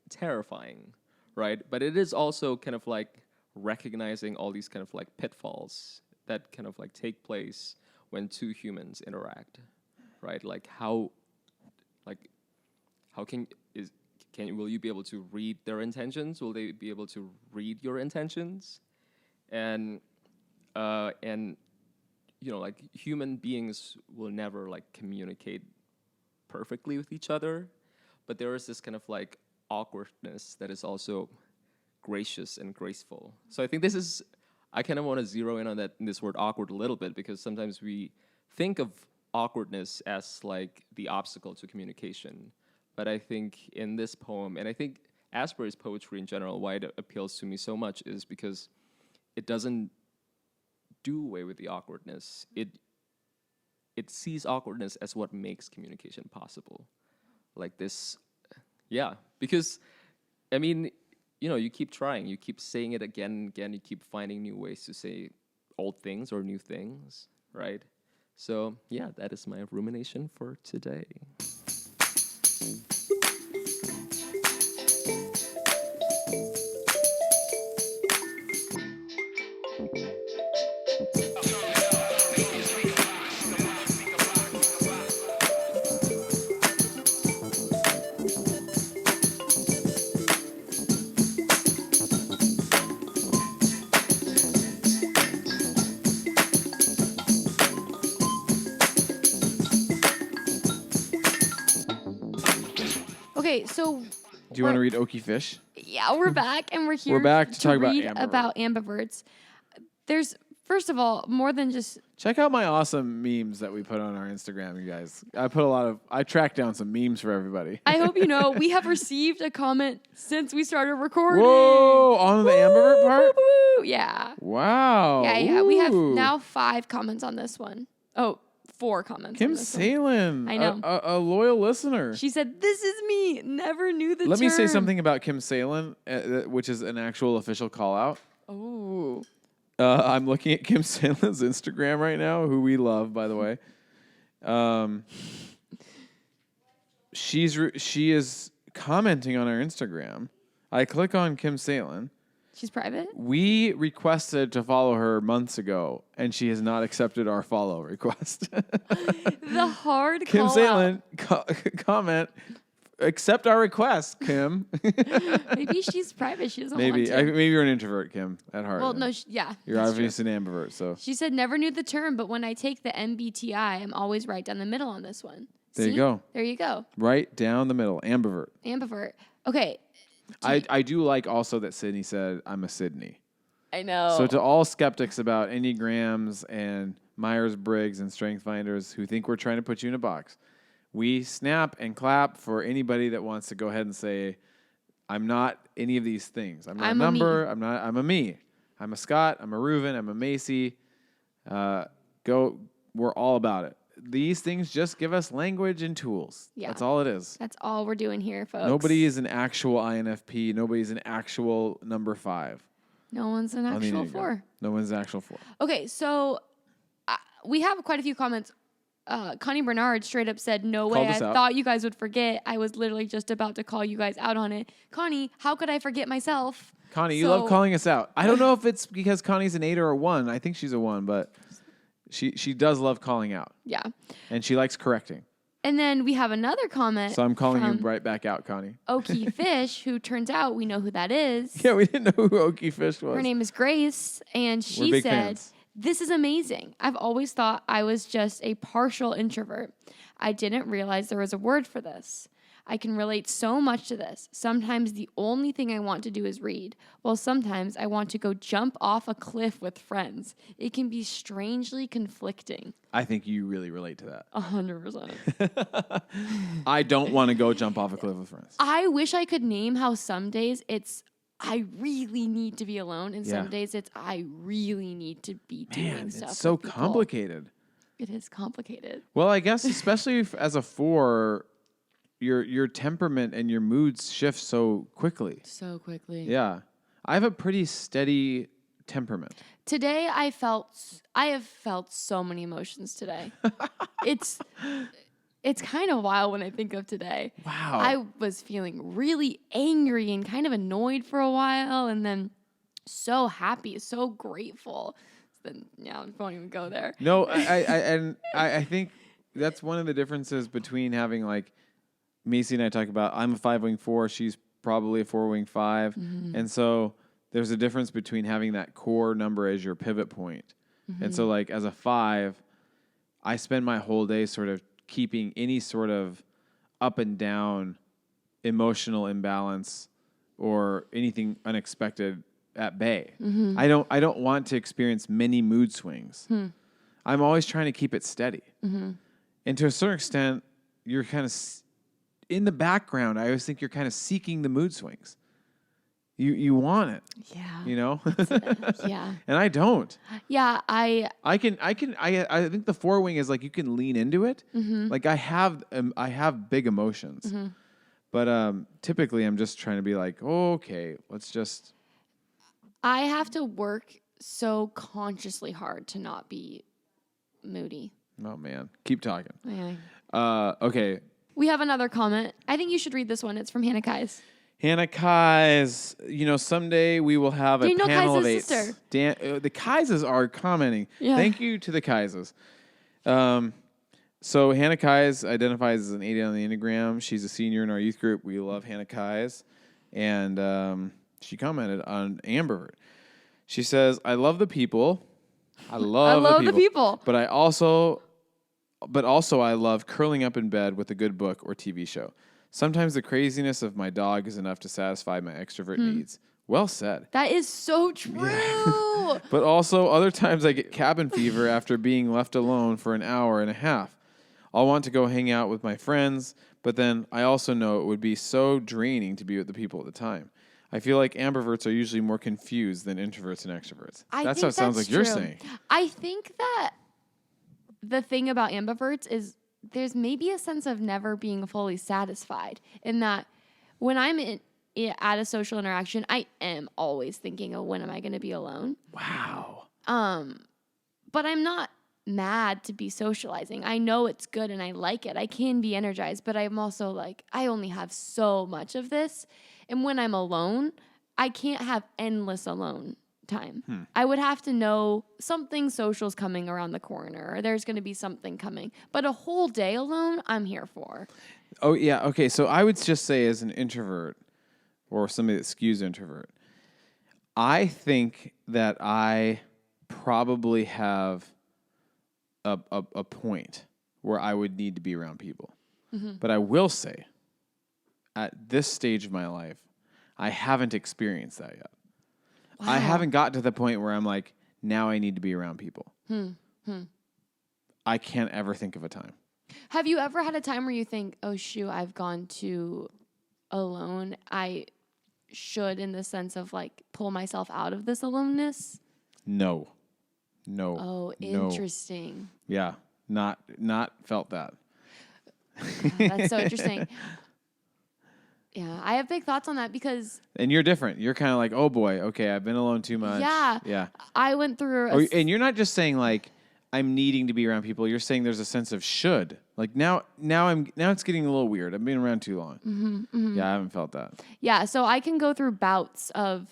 terrifying, right? But it is also kind of like recognizing all these kind of like pitfalls that kind of like take place when two humans interact, right? Like how will you be able to read their intentions? Will they be able to read your intentions? And you know, like human beings will never like communicate perfectly with each other, but there is this kind of like awkwardness that is also gracious and graceful. So I think I kind of want to zero in on this word awkward a little bit, because sometimes we think of awkwardness as like the obstacle to communication. But I think in this poem, and I think Asbury's poetry in general, why it appeals to me so much is because it doesn't do away with the awkwardness. It sees awkwardness as what makes communication possible. Like this, yeah, because, I mean, you know, you keep trying, you keep saying it again and again, you keep finding new ways to say old things or new things, right? So, yeah, that is my rumination for today. Okay, so Do you want to read Okie Fish? yeah, we're back and we're here. back to talk about read ambivert. about ambiverts. There's first of all more than just Check out my awesome memes that we put on our Instagram, you guys. I tracked down some memes for everybody. I hope you know we have received a comment since we started recording. Whoa, on the ambivert part? Woo, woo, woo. Yeah. Wow. Yeah. We have Ooh. now 5 comments on this one. Oh, 4 comments. Kim on this one. Salen. I know. A loyal listener. She said, "This is me. Never knew the Let me say term." something about Kim Salen, which is an actual official call out. Oh. I'm looking at Kim Salen's Instagram right now, who we love, by the way. She is commenting on our Instagram. I click on Kim Salen. She's private? We requested to follow her months ago, and she has not accepted our follow request. The hard Kim call out. Salen, comment, accept our request, Kim. Maybe she's private. She doesn't maybe want to. maybe you're an introvert, Kim, at heart. Well, no, yeah. You're that's obviously an ambivert, so. She said, "Never knew the term, but when I take the MBTI, I'm always right down the middle on this one." There you See? go. There you go. Right down the middle, ambivert. Ambivert. Okay. I do like also that Sydney said, I'm a Sydney. I know. So to all skeptics about Enneagrams and Myers-Briggs and Strength Finders who think we're trying to put you in a box, we snap and clap for anybody that wants to go ahead and say, I'm not any of these things. I'm not I'm a a me. number. I'm a me. I'm a Scott. I'm a Reuven. I'm a Macy. We're all about it. These things just give us language and tools. Yeah. That's all it is. That's all we're doing here, folks. Nobody is an actual INFP. Nobody's an actual number 5. No one's an on the actual Enneagram. 4. No one's an actual 4. Okay, so we have quite a few comments. Connie Bernard straight up said, "No way, Called us I out. thought you guys would forget. I was literally just about to call you guys out on it." Connie, how could I forget myself? Connie, you So- love calling us out. I don't know if it's because Connie's an 8 or a 1. I think she's a 1, but she does love calling out. Yeah. And she likes correcting. And then we have another comment. So I'm calling you from right back out, Connie. Okie Fish, who turns out we know who that is. Yeah, we didn't know who Okie Fish was. Her name is Grace, and We're she big said, fans. "This is amazing. I've always thought I was just a partial introvert. I didn't realize there was a word for this. I can relate so much to this. Sometimes the only thing I want to do is read, while sometimes I want to go jump off a cliff with friends. It can be strangely conflicting." I think you really relate to that. 100%. I don't want to go jump off a cliff with friends. I wish I could name how some days it's I really need to be alone. And Yeah. some days it's I really need to be doing Man, stuff. it's so with people. complicated. It is complicated. Well, I guess especially as a 4, your temperament and your moods shift so quickly. So quickly. Yeah. I have a pretty steady temperament. Today I have felt so many emotions today. It's kind of wild when I think of today. Wow. I was feeling really angry and kind of annoyed for a while, and then so happy, so grateful. Then I won't even go there. No, I think that's one of the differences between having like Macy and I talk about. I'm a 5-wing 4. She's probably a 4-wing 5, and so there's a difference between having that core number as your pivot point. And so, like as a 5, I spend my whole day sort of keeping any sort of up and down emotional imbalance or anything unexpected at bay. I don't want to experience many mood swings. I'm always trying to keep it steady. And to a certain extent, you're kind of in the background. I always think you're kind of seeking the mood swings. You want it, Yeah. you know? Yeah. And I don't. Yeah. I think the 4-wing is like you can lean into it. Like I have big emotions. But typically I'm just trying to be like, oh, okay, let's just. I have to work so consciously hard to not be moody. Oh man, keep talking. Yeah. Okay. We have another comment. I think you should read this one. It's from Hannah Kais. Hannah Kais, someday we will have Do a you know panel of Kais' 8. sister? The Kaises are commenting. Yeah. Thank you to the Kaises. So Hannah Kais identifies as an 8 on the Enneagram. She's a senior in our youth group. We love Hannah Kais. And she commented on Ambivert. She says, I love the people. I love the people. But also I love curling up in bed with a good book or TV show. Sometimes the craziness of my dog is enough to satisfy my extrovert needs. Well said. That is so true. Yeah. But also, other times I get cabin fever after being left alone for an hour and a half. I'll want to go hang out with my friends, but then I also know it would be so draining to be with the people at the time. I feel like ambiverts are usually more confused than introverts and extroverts. That's what it sounds like you're saying. I think that the thing about ambiverts is there's maybe a sense of never being fully satisfied in that when I'm at a social interaction, I am always thinking, oh, when am I going to be alone? Wow. But I'm not mad to be socializing. I know it's good and I like it. I can be energized, but I'm also like, I only have so much of this. And when I'm alone, I can't have endless alone time. I would have to know something social's coming around the corner or there's going to be something coming. But a whole day alone, I'm here for. Oh, yeah. Okay. So I would just say as an introvert or somebody that skews introvert, I think that I probably have a point where I would need to be around people. But I will say at this stage of my life, I haven't experienced that yet. Wow. I haven't got to the point where I'm like, now I need to be around people. I can't ever think of a time. Have you ever had a time where you think, oh, shoot, I've gone too alone? I should, in the sense of like, pull myself out of this aloneness? No. Oh, interesting. Yeah. Not felt that. That's so interesting. Yeah, I have big thoughts on that because... And you're different. You're kind of like, oh boy, okay, I've been alone too much. Yeah. I went through... And you're not just saying like, I'm needing to be around people. You're saying there's a sense of should. Like now it's getting a little weird. I've been around too long. Yeah, I haven't felt that. Yeah, so I can go through bouts of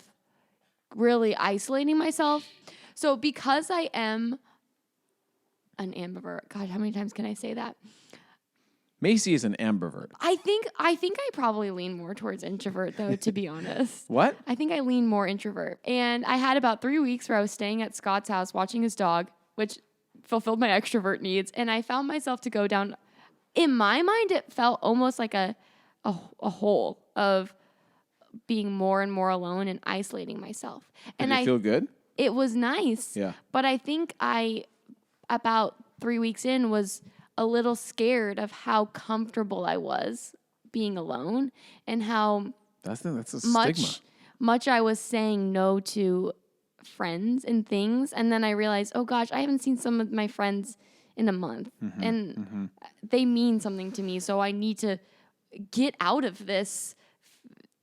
really isolating myself. So because I am an ambivert... God, how many times can I say that? Macy is an ambivert. I think I probably lean more towards introvert, though, to be honest. What? I think I lean more introvert. And I had about 3 weeks where I was staying at Scott's house watching his dog, which fulfilled my extrovert needs. And I found myself to go down, in my mind, it felt almost like a hole of being more and more alone and isolating myself. Did it feel good? It was nice. Yeah. But I think about 3 weeks in, was a little scared of how comfortable I was being alone and how that's a much stigma. much I was saying no to friends and things. And then I realized, oh gosh, I haven't seen some of my friends in a month. And they mean something to me. So I need to get out of this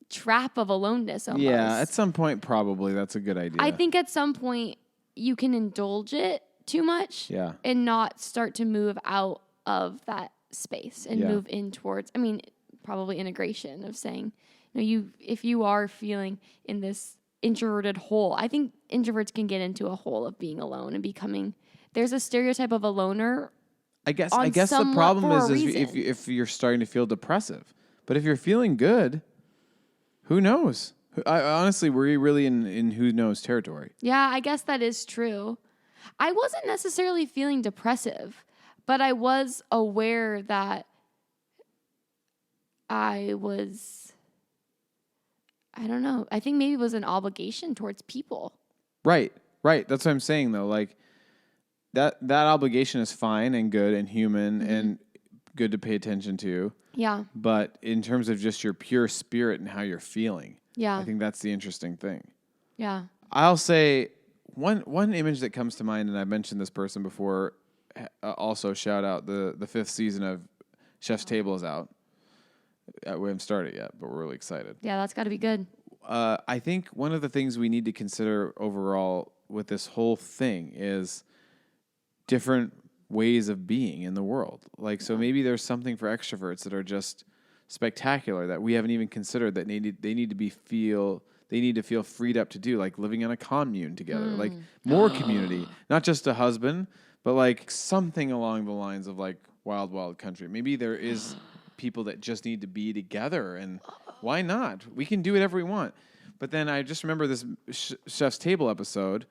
trap of aloneness almost. Yeah, at some point, probably that's a good idea. I think at some point you can indulge it too much and not start to move out of that space and move in towards, probably integration of saying, if you are feeling in this introverted hole, I think introverts can get into a hole of being alone and becoming, there's a stereotype of a loner. I guess the problem is if you're starting to feel depressive. But if you're feeling good, who knows? Honestly, we're really in who knows territory. Yeah, I guess that is true. I wasn't necessarily feeling depressive, but I was aware that I don't know. I think maybe it was an obligation towards people. Right. That's what I'm saying, though. Like, that obligation is fine and good and human and good to pay attention to. Yeah. But in terms of just your pure spirit and how you're feeling, I think that's the interesting thing. Yeah. I'll say one image that comes to mind, and I've mentioned this person before, also shout out the 5th season of Chef's Table is out. We haven't started yet, but we're really excited. Yeah, that's got to be good. I think one of the things we need to consider overall with this whole thing is different ways of being in the world. Like, so maybe there's something for extroverts that are just spectacular that we haven't even considered that they need to feel freed up to do, like living in a commune together, like more community, not just a husband, but like something along the lines of like Wild Wild Country. Maybe there is people that just need to be together, and why not? We can do whatever we want. But then I just remember this Chef's Table episode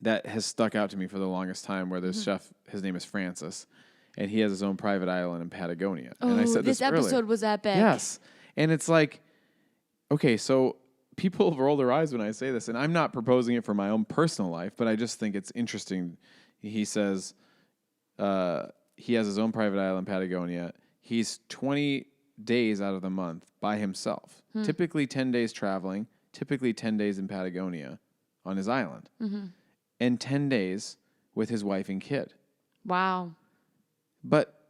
that has stuck out to me for the longest time, where this chef, his name is Francis, and he has his own private island in Patagonia. Oh, and I said this episode earlier. was epic. Yes. And it's like, okay, so people roll their eyes when I say this, and I'm not proposing it for my own personal life, but I just think it's interesting. He says he has his own private island in Patagonia. He's 20 days out of the month by himself, typically 10 days traveling, typically 10 days in Patagonia on his island, and 10 days with his wife and kid. Wow. But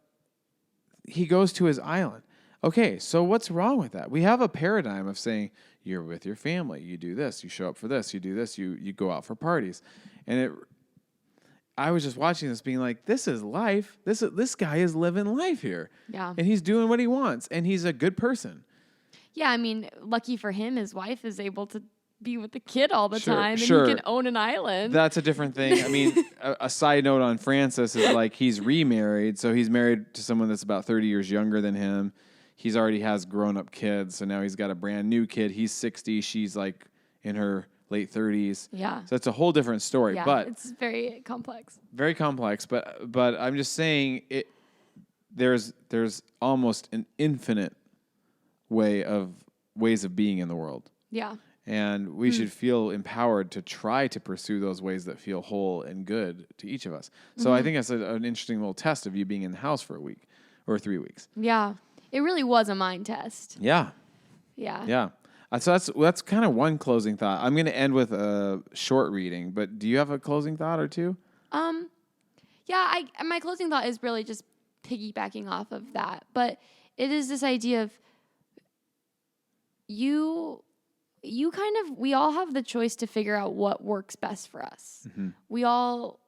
he goes to his island. Okay, so what's wrong with that? We have a paradigm of saying, you're with your family, you do this, you show up for this, you do this, you go out for parties. And I was just watching this being like, this is life. This guy is living life here. Yeah. And he's doing what he wants, and he's a good person. Yeah, I mean, lucky for him, his wife is able to be with the kid all the time, and sure. he can own an island. That's a different thing. I mean, a side note on Francis is like he's remarried, so he's married to someone that's about 30 years younger than him. He's already has grown-up kids, so now he's got a brand new kid. He's 60, she's like in her late 30s. Yeah. So it's a whole different story. Yeah, but it's very complex. Very complex, but I'm just saying there's almost an infinite ways of being in the world. Yeah. And we should feel empowered to try to pursue those ways that feel whole and good to each of us. So I think that's an interesting little test of you being in the house for a week or 3 weeks. Yeah. It really was a mind test. Yeah. Yeah. Yeah. So that's kind of one closing thought. I'm going to end with a short reading, but do you have a closing thought or two? Yeah, my closing thought is really just piggybacking off of that. But it is this idea of we all have the choice to figure out what works best for us. Mm-hmm. We all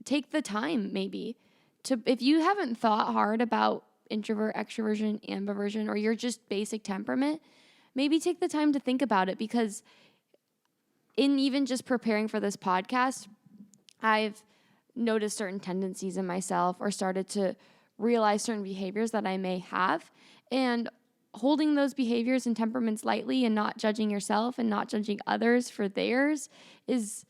take the time maybe if you haven't thought hard about introvert, extroversion, ambiversion, or your just basic temperament, maybe take the time to think about it, because in even just preparing for this podcast, I've noticed certain tendencies in myself or started to realize certain behaviors that I may have, and holding those behaviors and temperaments lightly and not judging yourself and not judging others for theirs is,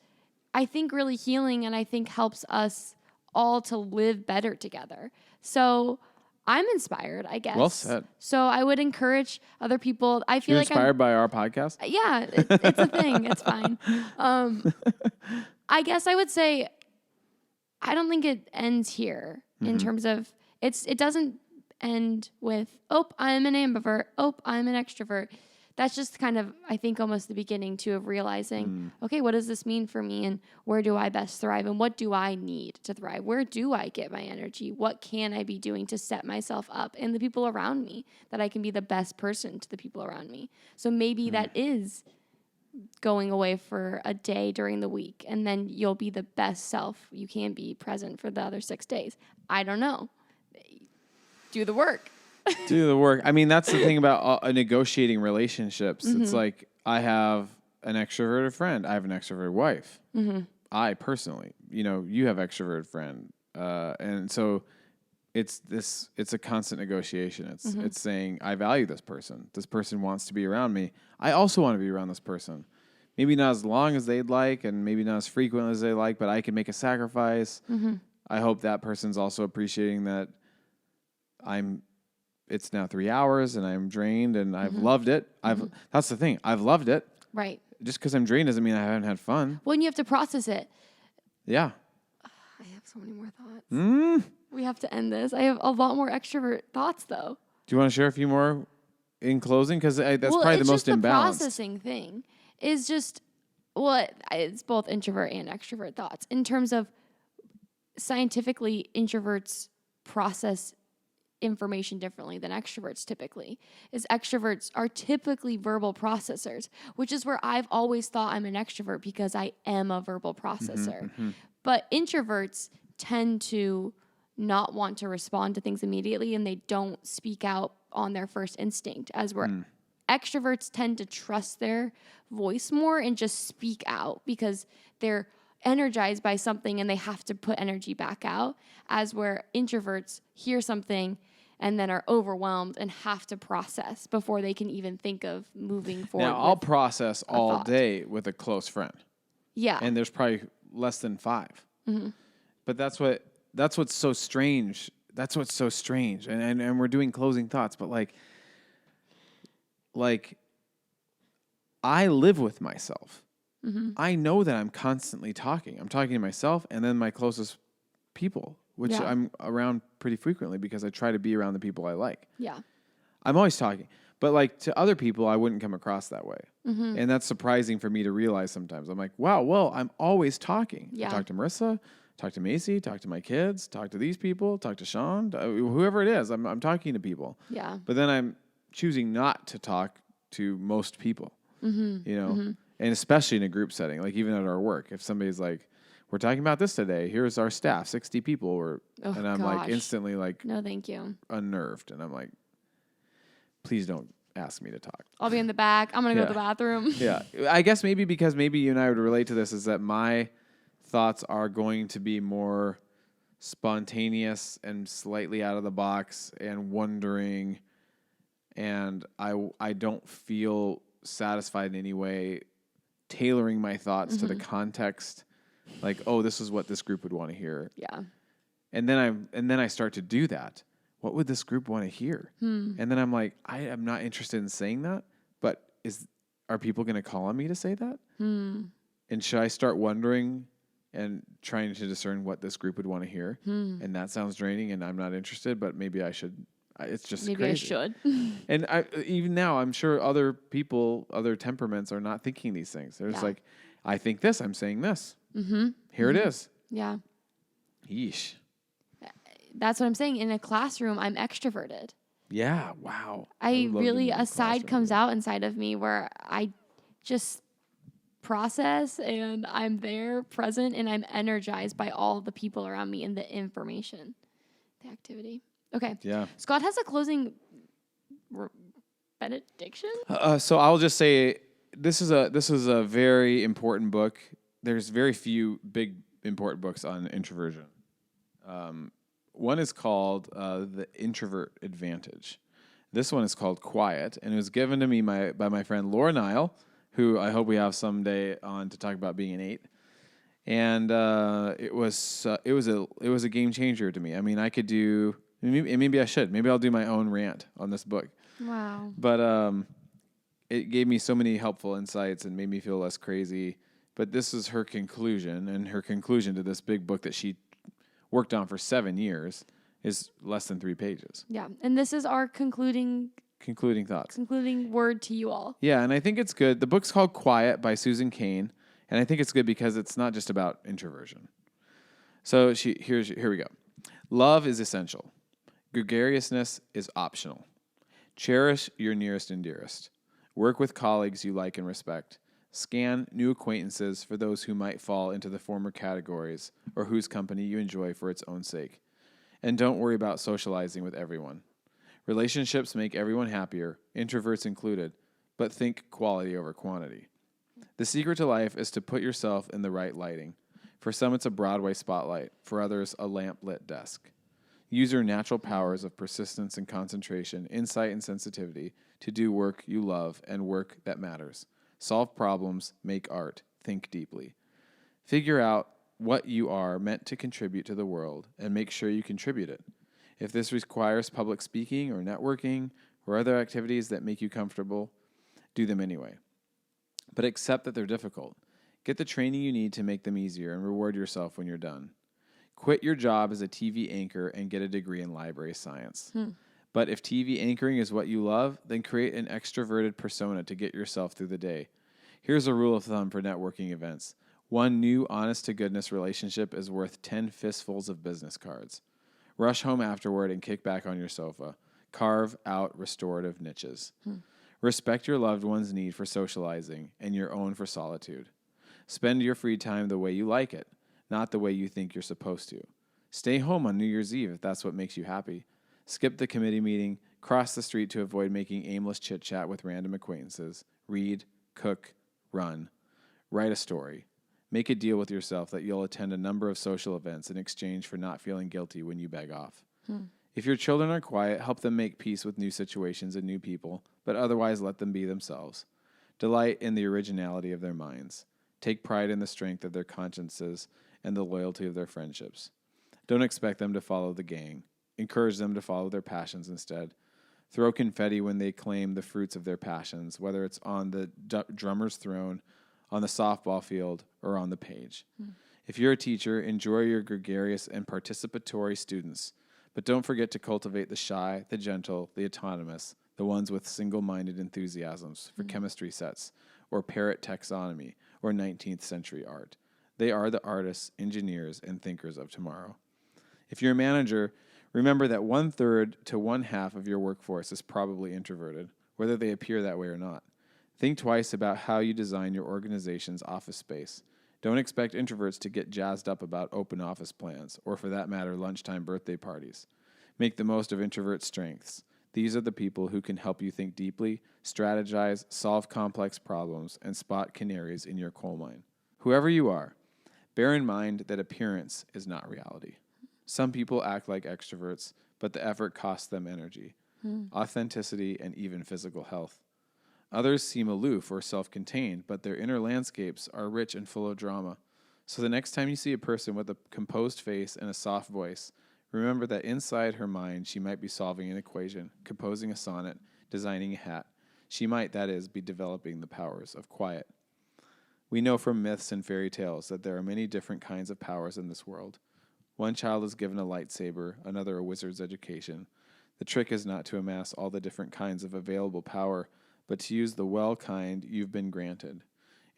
I think, really healing, and I think helps us all to live better together. So I'm inspired, I guess. Well said. So I would encourage other people. I feel You're like inspired by our podcast? Yeah, it's a thing. It's fine. I guess I would say I don't think it ends here in terms of it doesn't end with, I'm an ambivert, I'm an extrovert. that's just kind of, I think, almost the beginning too of realizing, okay, what does this mean for me, and where do I best thrive, and what do I need to thrive? Where do I get my energy? What can I be doing to set myself up and the people around me that I can be the best person to the people around me? So maybe that is going away for a day during the week, and then you'll be the best self you can be present for the other 6 days. I don't know. Do the work. Do the work. I mean, that's the thing about negotiating relationships. It's like I have an extroverted friend. I have an extroverted wife. I personally, you have extroverted friend. And so it's a constant negotiation. It's saying, I value this person. This person wants to be around me. I also want to be around this person. Maybe not as long as they'd like, and maybe not as frequent as they like, but I can make a sacrifice. I hope that person's also appreciating that it's now 3 hours and I'm drained and I've loved it. That's the thing. I've loved it. Right. Just because I'm drained doesn't mean I haven't had fun. Well, and you have to process it. Yeah. I have so many more thoughts. We have to end this. I have a lot more extrovert thoughts, though. Do you want to share a few more in closing? Because that's probably the most imbalanced. The processing thing is just, it's both introvert and extrovert thoughts. In terms of scientifically, introverts process information differently than extroverts typically. Is extroverts are typically verbal processors, which is where I've always thought I'm an extrovert because I am a verbal processor. But introverts tend to not want to respond to things immediately, and they don't speak out on their first instinct, as where extroverts tend to trust their voice more and just speak out because they're energized by something and they have to put energy back out, as where introverts hear something and then are overwhelmed and have to process before they can even think of moving forward. Now, I'll process all day with a close friend. Yeah. And there's probably less than 5. But that's what's so strange. That's what's so strange. And we're doing closing thoughts, but like I live with myself. I know that I'm constantly talking. I'm talking to myself and then my closest people, which I'm around pretty frequently because I try to be around the people I like. Yeah. I'm always talking. But to other people, I wouldn't come across that way. And that's surprising for me to realize sometimes. I'm like, wow, well, I'm always talking. Yeah. I talk to Marissa, talk to Macy, talk to my kids, talk to these people, talk to Sean, whoever it is. I'm talking to people. Yeah. But then I'm choosing not to talk to most people, and especially in a group setting, like even at our work. If somebody's like, we're talking about this today, here's our staff, 60 people, and I'm like instantly like, no, thank you, unnerved. And I'm like, please don't ask me to talk. I'll be in the back. I'm going to go to the bathroom. Yeah. I guess because maybe you and I would relate to this, is that my thoughts are going to be more spontaneous and slightly out of the box and wondering, and I don't feel satisfied in any way tailoring my thoughts to the context, like, oh, this is what this group would want to hear. Yeah. And then I start to do that. What would this group want to hear? And then I'm like, I am not interested in saying that, but are people going to call on me to say that? And should I start wondering and trying to discern what this group would want to hear? And that sounds draining and I'm not interested, but maybe I should. It's just maybe crazy. I should. And even now, I'm sure other people, other temperaments are not thinking these things. They're just like, I think this, I'm saying this. Here it is. Yeah. Yeesh. That's what I'm saying. In a classroom, I'm extroverted. Yeah. Wow. I really, a side comes out inside of me where I just process and I'm there present and I'm energized by all the people around me and the information, the activity. Okay. Yeah. Scott has a closing benediction. So I'll just say this is a very important book. There's very few big important books on introversion. One is called The Introvert Advantage. This one is called Quiet, and it was given to me by my friend Laura Nile, who I hope we have someday on to talk about being an 8. And it was a game changer to me. I mean, I could do. Maybe I should. Maybe I'll do my own rant on this book. Wow. But it gave me so many helpful insights and made me feel less crazy. But this is her conclusion, and her conclusion to this big book that she worked on for 7 years is less than 3 pages. Yeah. And this is our concluding concluding thoughts. Concluding word to you all. Yeah, and I think it's good. The book's called Quiet by Susan Cain, and I think it's good because it's not just about introversion. So here we go. Love is essential. Gregariousness is optional. Cherish your nearest and dearest. Work with colleagues you like and respect. Scan new acquaintances for those who might fall into the former categories or whose company you enjoy for its own sake. And don't worry about socializing with everyone. Relationships make everyone happier, introverts included, but think quality over quantity. The secret to life is to put yourself in the right lighting. For some, it's a Broadway spotlight. For others, a lamp-lit desk. Use your natural powers of persistence and concentration, insight and sensitivity to do work you love and work that matters. Solve problems, make art, think deeply. Figure out what you are meant to contribute to the world and make sure you contribute it. If this requires public speaking or networking or other activities that make you comfortable, do them anyway. But accept that they're difficult. Get the training you need to make them easier and reward yourself when you're done. Quit your job as a TV anchor and get a degree in library science. But if TV anchoring is what you love, then create an extroverted persona to get yourself through the day. Here's a rule of thumb for networking events. One new honest-to-goodness relationship is worth 10 fistfuls of business cards. Rush home afterward and kick back on your sofa. Carve out restorative niches. Respect your loved one's need for socializing and your own for solitude. Spend your free time the way you like it, not the way you think you're supposed to. Stay home on New Year's Eve if that's what makes you happy. Skip the committee meeting, cross the street to avoid making aimless chit-chat with random acquaintances. Read, cook, run. Write a story. Make a deal with yourself that you'll attend a number of social events in exchange for not feeling guilty when you beg off. If your children are quiet, help them make peace with new situations and new people, but otherwise let them be themselves. Delight in the originality of their minds. Take pride in the strength of their consciences and the loyalty of their friendships. Don't expect them to follow the gang. Encourage them to follow their passions instead. Throw confetti when they claim the fruits of their passions, whether it's on the drummer's throne, on the softball field, or on the page. If you're a teacher, enjoy your gregarious and participatory students, but don't forget to cultivate the shy, the gentle, the autonomous, the ones with single-minded enthusiasms for chemistry sets, or parrot taxonomy, or 19th century art. They are the artists, engineers, and thinkers of tomorrow. If you're a manager, remember that 1/3 to 1/2 of your workforce is probably introverted, whether they appear that way or not. Think twice about how you design your organization's office space. Don't expect introverts to get jazzed up about open office plans, or for that matter, lunchtime birthday parties. Make the most of introvert strengths. These are the people who can help you think deeply, strategize, solve complex problems, and spot canaries in your coal mine. Whoever you are, bear in mind that appearance is not reality. Some people act like extroverts, but the effort costs them energy, authenticity, and even physical health. Others seem aloof or self-contained, but their inner landscapes are rich and full of drama. So the next time you see a person with a composed face and a soft voice, remember that inside her mind, she might be solving an equation, composing a sonnet, designing a hat. She might, that is, be developing the powers of quiet. We know from myths and fairy tales that there are many different kinds of powers in this world. One child is given a lightsaber, another a wizard's education. The trick is not to amass all the different kinds of available power, but to use the well kind you've been granted.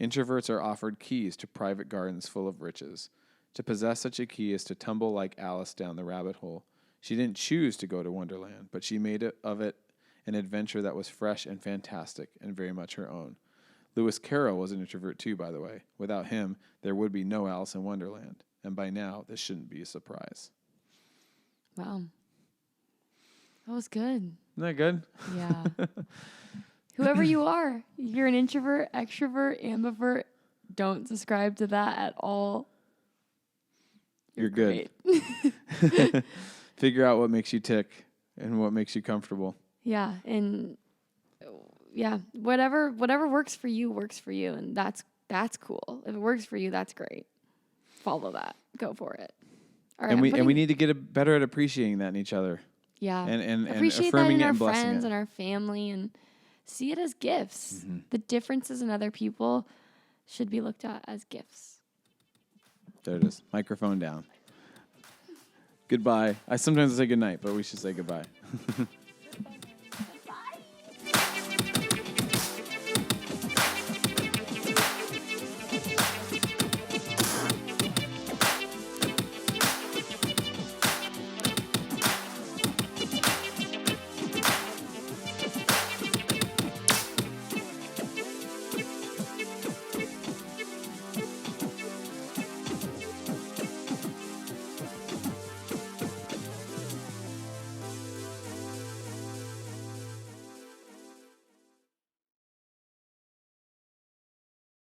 Introverts are offered keys to private gardens full of riches. To possess such a key is to tumble like Alice down the rabbit hole. She didn't choose to go to Wonderland, but she made of it an adventure that was fresh and fantastic and very much her own. Lewis Carroll was an introvert too, by the way. Without him, there would be no Alice in Wonderland. And by now, this shouldn't be a surprise. Wow. That was good. Isn't that good? Yeah. Whoever you are, you're an introvert, extrovert, ambivert, don't subscribe to that at all. You're good. Figure out what makes you tick and what makes you comfortable. Yeah, and whatever works for you, and that's cool. If it works for you, that's great. Follow that. Go for it. All right, and we need to get better at appreciating that in each other. Yeah, and appreciate affirming that in it our and blessing friends it. and our family, and see it as gifts. The differences in other people should be looked at as gifts. There it is. Microphone down. Goodbye. I sometimes say goodnight, but we should say goodbye.